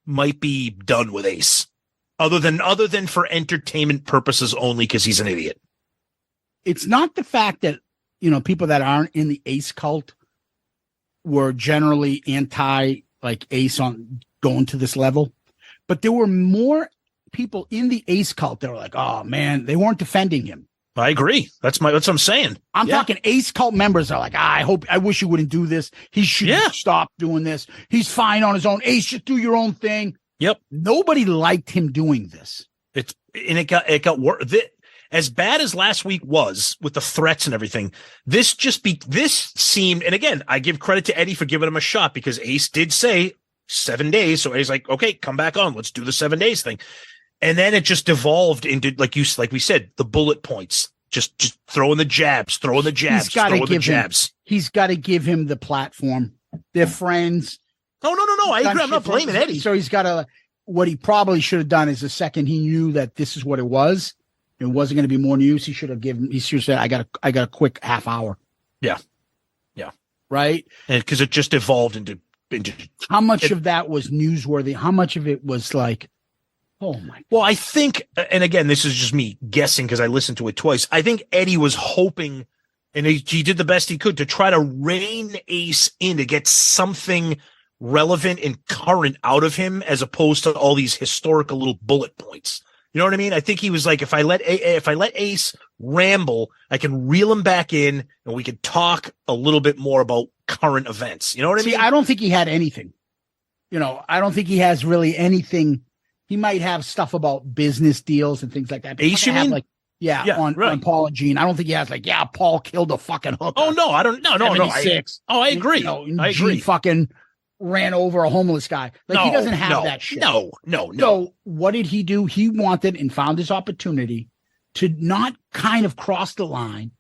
might be done with Ace. Other than for entertainment purposes only, because he's an idiot. It's not the fact that, people that aren't in the Ace cult were generally anti like Ace on going to this level, but there were more people in the Ace cult that were like, oh man, they weren't defending him. I agree. That's what I'm saying. I'm talking Ace cult members are like, I wish you wouldn't do this. He should stop doing this. He's fine on his own. Ace, just do your own thing. Yep. Nobody liked him doing this. It got worse. As bad as last week was with the threats and everything, this seemed, and again, I give credit to Eddie for giving him a shot, because Ace did say 7 days. So Eddie's like, okay, come back on. Let's do the 7 days thing. And then it just devolved into, like we said, the bullet points, just throwing the jabs. He's got to give him the platform. They're friends. No. I agree. I'm not blaming Eddie. So he's got to, what he probably should have done is the second he knew that this is what it wasn't going to be more news. He should have said, I got a quick half hour. Yeah. Right. And because it just evolved into how much of that was newsworthy? How much of it was like, Oh my! Well, I think, and again, this is just me guessing because I listened to it twice. I think Eddie was hoping, and he did the best he could to try to rein Ace in to get something relevant and current out of him, as opposed to all these historical little bullet points. You know what I mean? I think he was like, if I let Ace ramble, I can reel him back in, and we could talk a little bit more about current events. You know what I mean? I don't think he had anything. I don't think he has really anything. He might have stuff about business deals and things like that. Ace, you mean? On Paul and Gene. I don't think he has Paul killed a fucking hooker. Oh no, I don't. No. I agree. I agree. Gene fucking ran over a homeless guy. He doesn't have that shit. No. So what did he do? He wanted and found his opportunity to not kind of cross the line,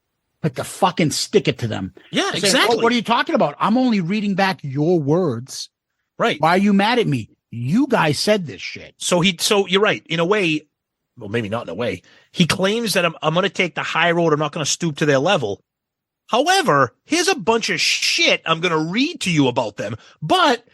but to fucking stick it to them. Yeah, Saying, exactly. What are you talking about? I'm only reading back your words. Right. Why are you mad at me? You guys said this shit. So you're right. In a way, well, maybe not in a way. He claims that I'm going to take the high road. I'm not going to stoop to their level. However, here's a bunch of shit I'm going to read to you about them. But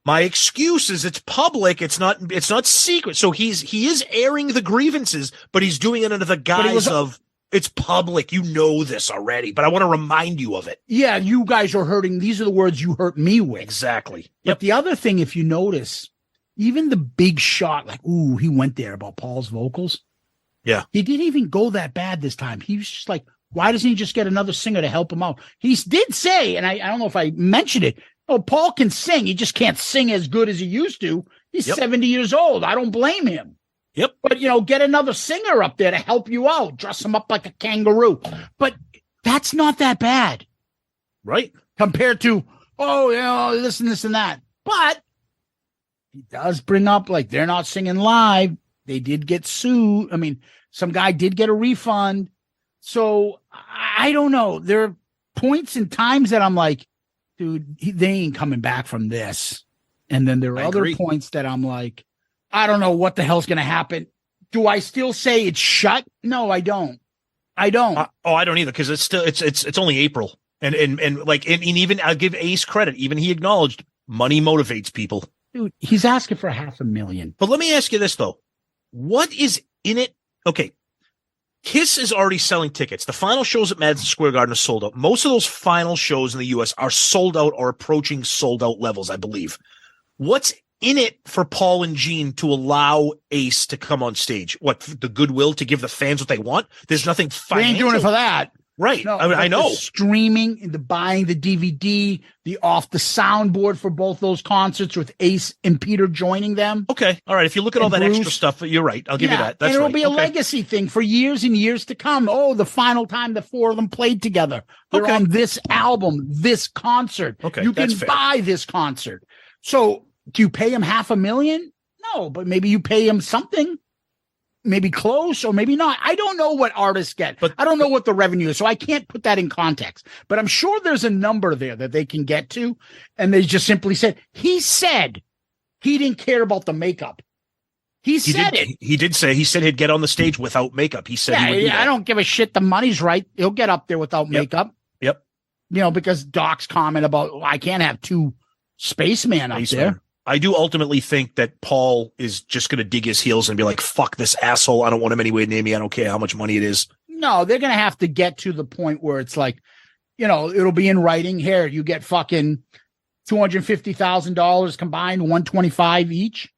my excuse is it's public. It's not secret. So he is airing the grievances, but he's doing it under the guise of it's public. You know this already, but I want to remind you of it. Yeah, you guys are hurting. These are the words you hurt me with. Exactly. But the other thing, if you notice, even the big shot, he went there about Paul's vocals. Yeah. He didn't even go that bad this time. He was just like, why doesn't he just get another singer to help him out? He did say, and I don't know if I mentioned it, Paul can sing. He just can't sing as good as he used to. He's 70 years old. I don't blame him. Yep. But, get another singer up there to help you out. Dress him up like a kangaroo. But that's not that bad. Right. Compared to, this and this and that. But he does bring up, they're not singing live. They did get sued. I mean, some guy did get a refund. So I don't know. There are points and times that I'm like, dude, they ain't coming back from this. And then there are other points that I'm like, I don't know what the hell's going to happen. Do I still say it's shut? No, I don't. I don't. I don't either, because it's still it's only April, and even I'll give Ace credit. Even he acknowledged money motivates people. Dude, he's asking for $500,000. But let me ask you this though: what is in it? Okay, Kiss is already selling tickets. The final shows at Madison Square Garden are sold out. Most of those final shows in the U.S. are sold out or approaching sold out levels, I believe. What's in it for Paul and Gene to allow Ace to come on stage? What, the goodwill to give the fans what they want? There's nothing financial. They ain't doing it for that. Right. No, I know. The streaming, the buying the DVD, the soundboard for both those concerts with Ace and Peter joining them. Okay. All right. If you look at all that Bruce, extra stuff, you're right. I'll give you that. That's and it'll right. be a legacy thing for years and years to come. Oh, the final time the four of them played together. They're on this album, this concert. Okay. You can buy this concert. So do you pay him $500,000? No, but maybe you pay him something. Maybe close or maybe not. I don't know what artists get. But I don't know what the revenue is, so I can't put that in context. But I'm sure there's a number there that they can get to. And they just simply said he didn't care about the makeup. He said he said he'd get on the stage without makeup. He said, I don't give a shit. The money's right. He'll get up there without makeup. Yep. Because Doc's comment about, I can't have two spacemen up there. I do ultimately think that Paul is just going to dig his heels and be like, fuck this asshole. I don't want him anywhere near me. I don't care how much money it is. No, they're going to have to get to the point where it's like, it'll be in writing. Here, you get fucking $250,000 combined, $125 each.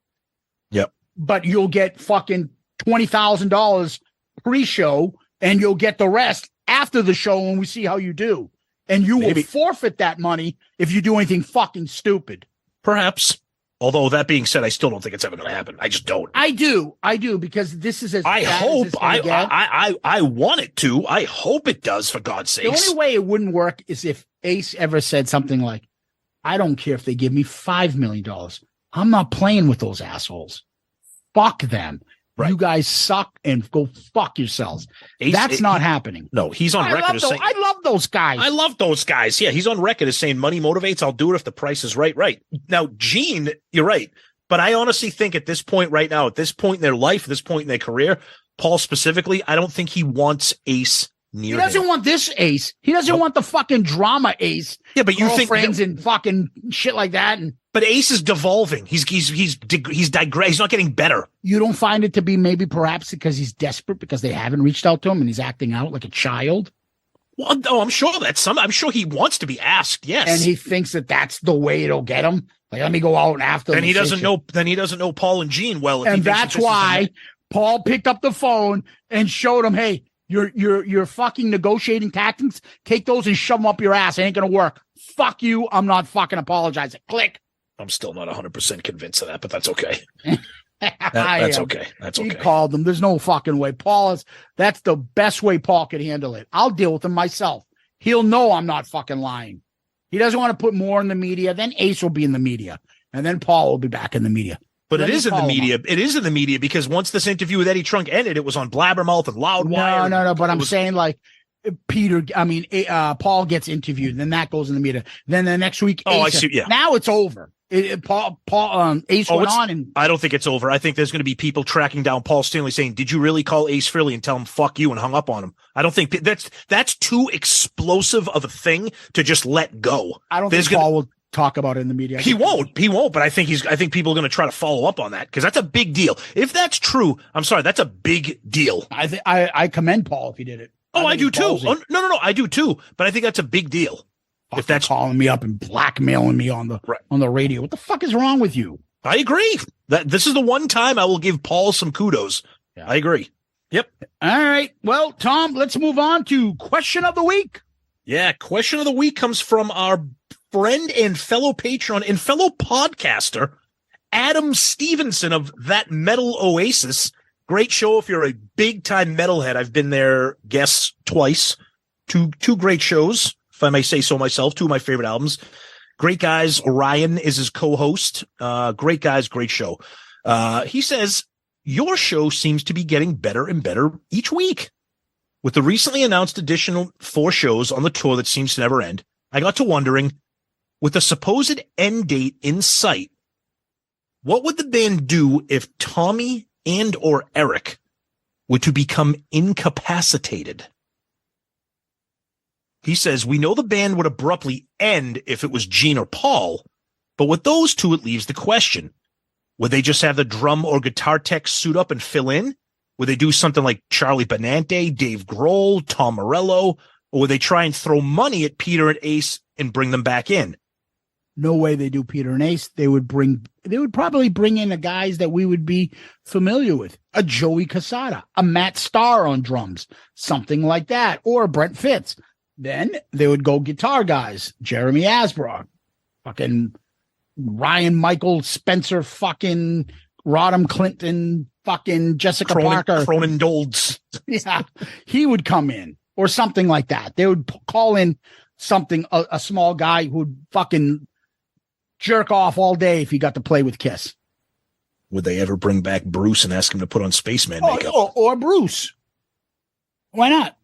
Yep. But you'll get fucking $20,000 pre-show, and you'll get the rest after the show when we see how you do. And you will forfeit that money if you do anything fucking stupid. Perhaps. Although that being said, I still don't think it's ever going to happen. I just don't. I do, because this is as I bad hope as it's get. I want it to. I hope it does, for God's sakes. The only way it wouldn't work is if Ace ever said something like, I don't care if they give me $5 million. I'm not playing with those assholes. Fuck them. Right. You guys suck and go fuck yourselves. That's not happening. No, he's on record as saying, I love those guys. I love those guys. Yeah, he's on record as saying money motivates. I'll do it if the price is right. Right. Now, Gene, you're right. But I honestly think at this point right now, at this point in their life, at this point in their career, Paul specifically, I don't think he wants Ace near him. He doesn't want this Ace. He doesn't want the fucking drama Ace. Yeah, but you think friends and fucking shit like that. And But Ace is devolving. He's digress. He's not getting better. You don't find it to be maybe perhaps because he's desperate because they haven't reached out to him and he's acting out like a child? Well, no, I'm sure I'm sure he wants to be asked. Yes, and he thinks that that's the way it'll get him. Like, let me go out and after. And he doesn't know. Then he doesn't know Paul and Gene well. And that's why Paul picked up the phone and showed him, "Hey, your fucking negotiating tactics. Take those and shove them up your ass. It ain't gonna work. Fuck you. I'm not fucking apologizing." Click. I'm still not 100% convinced of that, but that's okay. That's okay. That's okay. He called them. There's no fucking way. That's the best way Paul could handle it. I'll deal with him myself. He'll know I'm not fucking lying. He doesn't want to put more in the media. Then Ace will be in the media. And then Paul will be back in the media. But it is in the media. It is in the media because once this interview with Eddie Trunk ended, it was on Blabbermouth and Loudwire. No. But I'm saying like Paul gets interviewed. And then that goes in the media. Then the next week. I see. Yeah. Now it's over. Ace went on, and I don't think it's over. I think there's going to be people tracking down Paul Stanley saying, "Did you really call Ace Frehley and tell him fuck you?" and hung up on him. I don't think that's too explosive of a thing to just let go. I don't think Paul will talk about it in the media. He won't. But I think people are going to try to follow up on that because that's a big deal. If that's true, I'm sorry, that's a big deal. I commend Paul if he did it. I do too. No, I do too. But I think that's a big deal. If that's calling me up and blackmailing me on the radio, what the fuck is wrong with you? I agree. This is the one time I will give Paul some kudos. Yeah. I agree. Yep. All right. Well, Tom, let's move on to question of the week. Yeah. Question of the week comes from our friend and fellow patron and fellow podcaster, Adam Stevenson of That Metal Oasis. Great show. If you're a big time metalhead, I've been their guests twice. Two great shows. If I may say so myself, two of my favorite albums. Great guys. Orion is his co-host. Great guys, great show. He says, your show seems to be getting better and better each week. With the recently announced additional 4 shows on the tour that seems to never end, I got to wondering, with the supposed end date in sight, what would the band do if Tommy and or Eric were to become incapacitated? He says, we know the band would abruptly end if it was Gene or Paul, but with those two, it leaves the question. Would they just have the drum or guitar tech suit up and fill in? Would they do something like Charlie Benante, Dave Grohl, Tom Morello, or would they try and throw money at Peter and Ace and bring them back in? No way they do Peter and Ace. They would probably bring in the guys that we would be familiar with. A Joey Casada, a Matt Starr on drums, something like that, or Brent Fitz. Then they would go guitar guys, Jeremy Asbrock, fucking Ryan Michael Spencer, fucking Rodham Clinton, fucking Jessica Parker. Cronin Dolds. Yeah, he would come in or something like that. They would call in something, a small guy who'd fucking jerk off all day if he got to play with Kiss. Would they ever bring back Bruce and ask him to put on Spaceman makeup? Or Bruce. Why not?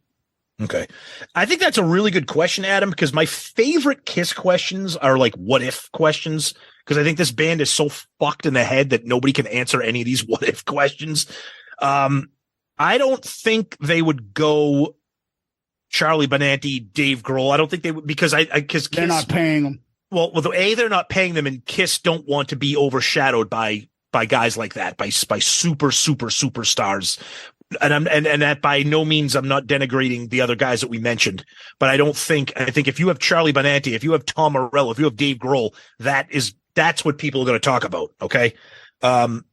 Okay. I think that's a really good question, Adam, because my favorite Kiss questions are like what if questions, because I think this band is so fucked in the head that nobody can answer any of these what if questions. I don't think they would go Charlie Benante, Dave Grohl. I don't think they would, because because they're not paying them. Well, they're not paying them, and Kiss don't want to be overshadowed by guys like that, by superstars. And that by no means I'm not denigrating the other guys that we mentioned, but I think if you have Charlie Benante, if you have Tom Morello, if you have Dave Grohl, that's what people are going to talk about. Okay. But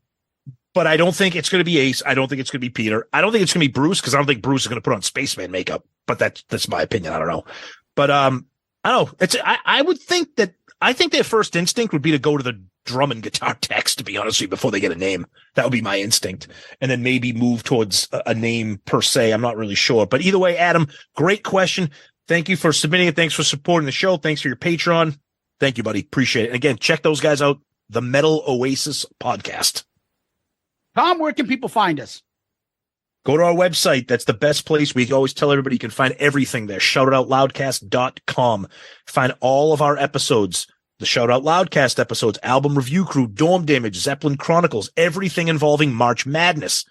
I don't think it's going to be Ace. I don't think it's going to be Peter. I don't think it's going to be Bruce, because I don't think Bruce is going to put on Spaceman makeup, but that's my opinion. I don't know. But, I don't know. I would think that, I think their first instinct would be to go to the drum and guitar techs, to be honest with you, before they get a name. That would be my instinct. And then maybe move towards a name per se. I'm not really sure. But either way, Adam, great question. Thank you for submitting it. Thanks for supporting the show. Thanks for your Patreon. Thank you, buddy. Appreciate it. And again, check those guys out. The Metal Oasis podcast. Tom, where can people find us? Go to our website. That's the best place. We always tell everybody you can find everything there. Shoutoutloudcast.com. Find all of our episodes. The Shout Out Loudcast episodes, Album Review Crew, Dorm Damage, Zeppelin Chronicles, everything involving March Madness.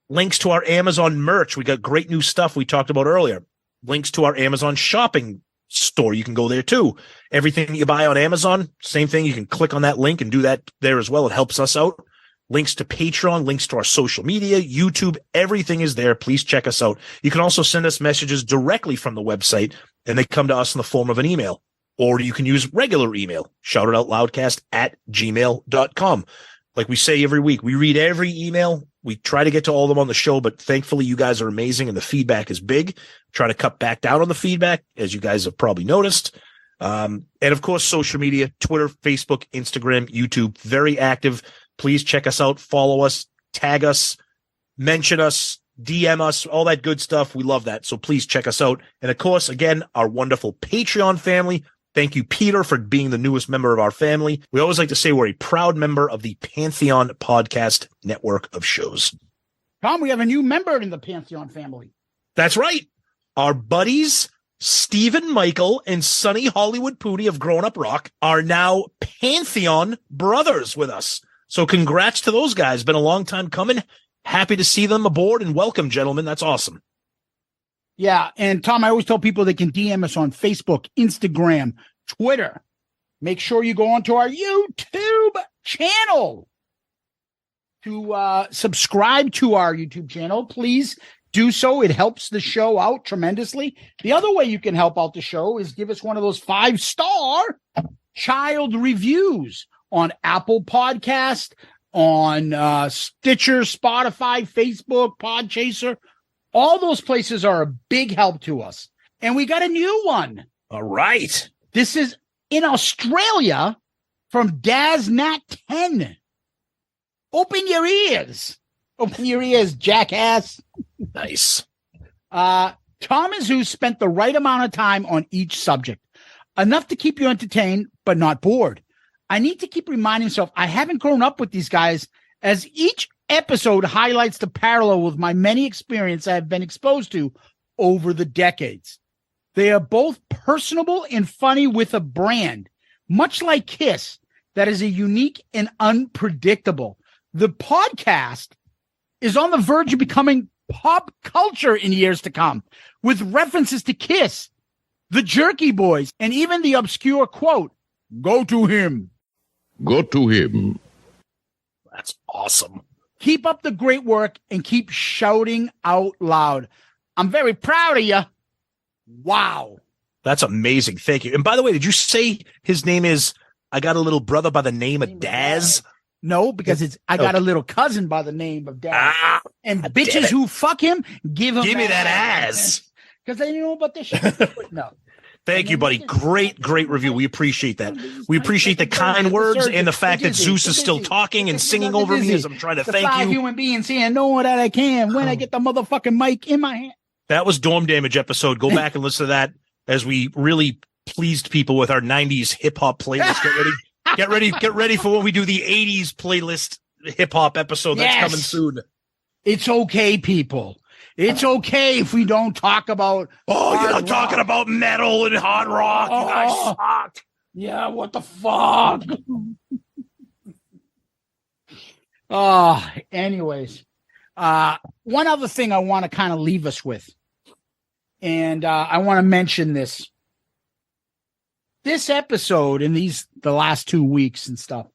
Links to our Amazon merch. We got great new stuff we talked about earlier. Links to our Amazon shopping store. You can go there too. Everything you buy on Amazon, same thing. You can click on that link and do that there as well. It helps us out. Links to Patreon, links to our social media, YouTube, everything is there. Please check us out. You can also send us messages directly from the website, and they come to us in the form of an email. Or you can use regular email, shoutitoutloudcast@gmail.com. Like we say every week, we read every email. We try to get to all of them on the show, but thankfully you guys are amazing and the feedback is big. Try to cut back down on the feedback, as you guys have probably noticed. And of course, social media, Twitter, Facebook, Instagram, YouTube, very active. Please check us out, follow us, tag us, mention us, DM us, all that good stuff. We love that. So please check us out. And of course, again, our wonderful Patreon family. Thank you, Peter, for being the newest member of our family. We always like to say we're a proud member of the Pantheon Podcast Network of shows. Tom, we have a new member in the Pantheon family. That's right. Our buddies, Stephen Michael and Sonny Hollywood Pooty of Grown Up Rock, are now Pantheon brothers with us. So congrats to those guys. Been a long time coming. Happy to see them aboard, and welcome, gentlemen. That's awesome. Yeah, and Tom, I always tell people they can DM us on Facebook, Instagram, Twitter. Make sure you go onto our YouTube channel to subscribe to our YouTube channel. Please do so. It helps the show out tremendously. The other way you can help out the show is give us one of those 5-star child reviews on Apple Podcast, on Stitcher, Spotify, Facebook, Podchaser. All those places are a big help to us. And we got a new one. All right. This is in Australia from DazNat10. Open your ears. Open your ears, jackass. Nice. Tom and Zeus spent the right amount of time on each subject. Enough to keep you entertained, but not bored. I need to keep reminding myself I haven't grown up with these guys, as each episode highlights the parallel with my many experiences I have been exposed to over the decades. They are both personable and funny with a brand, much like Kiss, that is a unique and unpredictable. The podcast is on the verge of becoming pop culture in years to come, with references to Kiss, the Jerky Boys, and even the obscure quote, "Go to him." Go to him. That's awesome. Keep up the great work and keep shouting out loud. I'm very proud of you. Wow. That's amazing. Thank you. And by the way, did you say his name is, I got a little brother by the name of Daz? No, because I got a little cousin by the name of Daz. And bitches who fuck him, give me that ass. Because they know about this shit. No. Thank you, buddy. Great review. We appreciate that. We appreciate the kind words and the fact that Zeus is still talking and singing over me as I'm trying to thank you. Human beings here know that I can when I get the motherfucking mic in my hand. That was Dorm Damage episode. Go back and listen to that as we really pleased people with our 90s hip hop playlist. Get ready for when we do the 80s playlist hip hop episode that's coming soon. It's okay, people. It's okay if we don't talk about. Oh, you're not talking about metal and hard rock. You guys suck. Yeah, what the fuck? Anyways, one other thing I want to kind of leave us with, and I want to mention this. This episode and the last 2 weeks and stuff,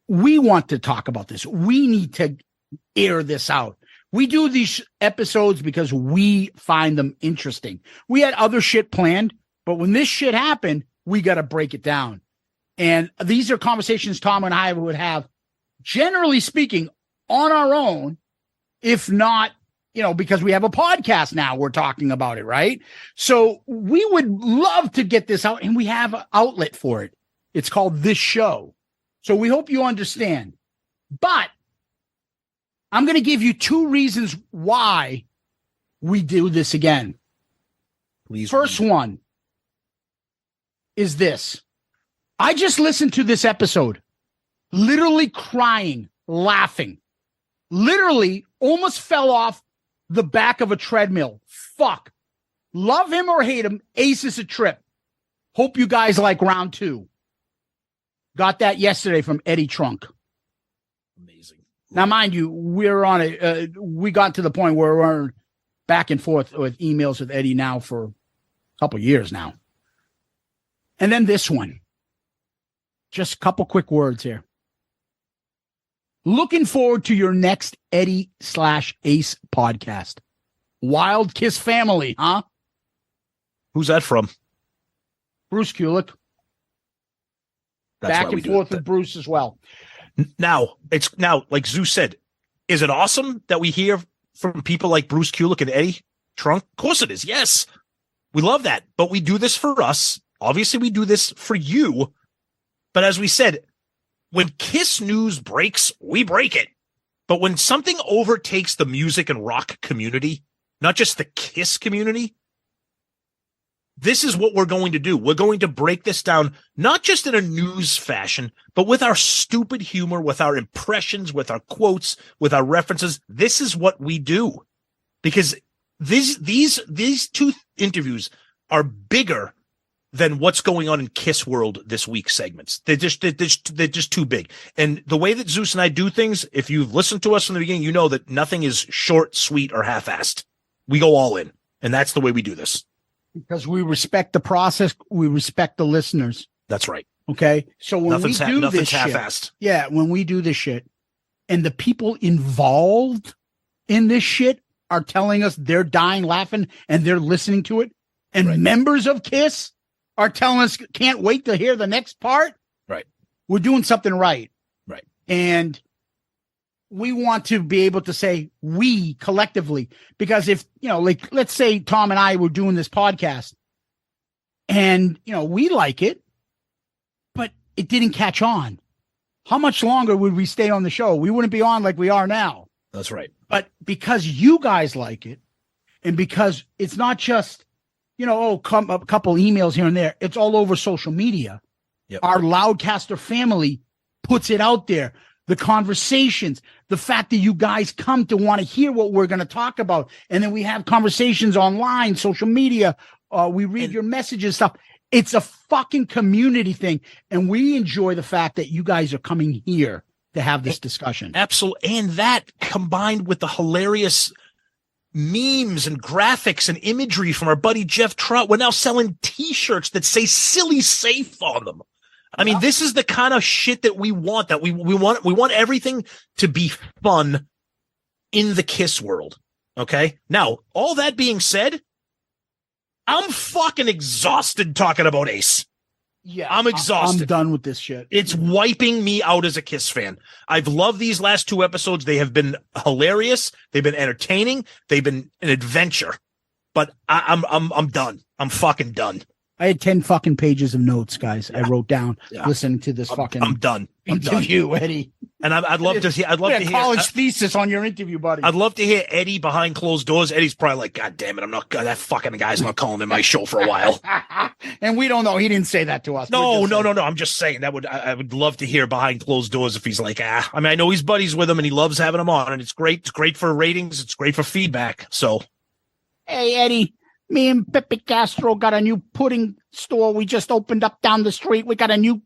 we want to talk about this. We need to air this out. We do these episodes because we find them interesting. We had other shit planned, but when this shit happened, we got to break it down. And these are conversations Tom and I would have, generally speaking, on our own, if not, because we have a podcast now, we're talking about it, right? So we would love to get this out, and we have an outlet for it. It's called This Show. So we hope you understand. But I'm going to give you 2 reasons why we do this again. Please. First one is this. I just listened to this episode, literally crying, laughing, literally almost fell off the back of a treadmill. Fuck. Love him or hate him, Ace is a trip. Hope you guys like round 2. Got that yesterday from Eddie Trunk. Amazing. Now, mind you, we're on we got to the point where we're back and forth with emails with Eddie now for couple years now. And then this one. Just a couple quick words here. Looking forward to your next Eddie/Ace podcast. Wild Kiss Family, huh? Who's that from? Bruce Kulick. Back and forth with Bruce as well. Now, like Zeus said, is it awesome that we hear from people like Bruce Kulick and Eddie Trunk? Of course it is. Yes. We love that. But we do this for us. Obviously, we do this for you. But as we said, when Kiss news breaks, we break it. But when something overtakes the music and rock community, not just the Kiss community, this is what we're going to do. We're going to break this down, not just in a news fashion, but with our stupid humor, with our impressions, with our quotes, with our references. This is what we do. Because these two interviews are bigger than what's going on in Kiss World this week segments. They're just too big. And the way that Zeus and I do things, if you've listened to us from the beginning, you know that nothing is short, sweet, or half-assed. We go all in. And that's the way we do this. Because we respect the process. We respect the listeners. That's right. Okay. So when we do this half-assed. shit, when we do this shit and the people involved in this shit are telling us they're dying laughing and they're listening to it, and members of Kiss are telling us can't wait to hear the next part. Right. We're doing something right. Right. And we want to be able to say we collectively, because if, like, let's say Tom and I were doing this podcast and, we like it, but it didn't catch on. How much longer would we stay on the show? We wouldn't be on like we are now. That's right. But because you guys like it, and because it's not just, a couple emails here and there, it's all over social media. Yep. Our Loudcaster family puts it out there. The conversations, the fact that you guys come to want to hear what we're going to talk about. And then we have conversations online, social media. We read your messages, stuff. It's a fucking community thing. And we enjoy the fact that you guys are coming here to have this discussion. Absolutely. And that combined with the hilarious memes and graphics and imagery from our buddy Jeff Trott. We're now selling t-shirts that say Silly Safe on them. I mean, this is the kind of shit that we want, we want everything to be fun in the Kiss world. Okay. Now, all that being said, I'm fucking exhausted talking about Ace. Yeah. I'm exhausted. I'm done with this shit. It's wiping me out as a Kiss fan. I've loved these last two episodes. They have been hilarious. They've been entertaining. They've been an adventure, but I'm done. I'm fucking done. I had 10 fucking pages of notes, guys. Yeah. I wrote down listening to this fucking. I'm done. Interview, Eddie. And I'd love to hear. I'd love to hear college thesis on your interview, buddy. I'd love to hear Eddie behind closed doors. Eddie's probably like, God damn it, I'm not. That fucking guy's not calling in my show for a while. And we don't know. He didn't say that to us. No. I'm just saying that I would love to hear behind closed doors if he's like, I mean, I know he's buddies with him and he loves having him on, and it's great. It's great for ratings. It's great for feedback. So, hey, Eddie. Me and Pepe Castro got a new pudding store we just opened up down the street. We got a new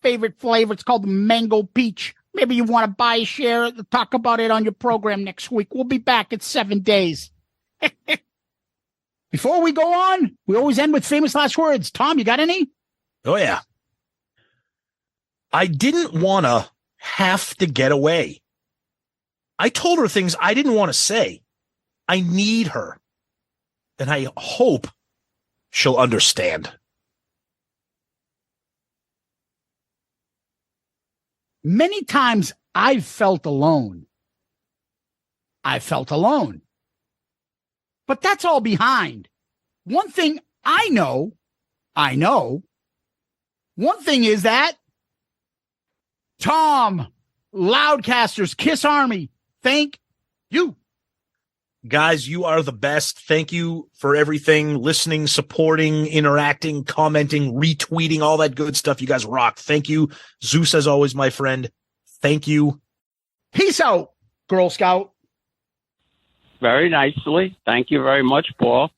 favorite flavor. It's called Mango Peach. Maybe you want to buy a share, talk about it on your program next week. We'll be back in 7 days. Before we go on, we always end with famous last words. Tom, you got any? Oh, yeah. I didn't want to have to get away. I told her things I didn't want to say. I need her. And I hope she'll understand. Many times I've felt alone. But that's all behind. One thing I know, one thing is that Tom, Loudcasters, Kiss Army, thank you. Guys, you are the best. Thank you for everything, listening, supporting, interacting, commenting, retweeting, all that good stuff. You guys rock. Thank you. Zeus, as always, my friend. Thank you. Peace out, Girl Scout. Very nicely. Thank you very much, Paul.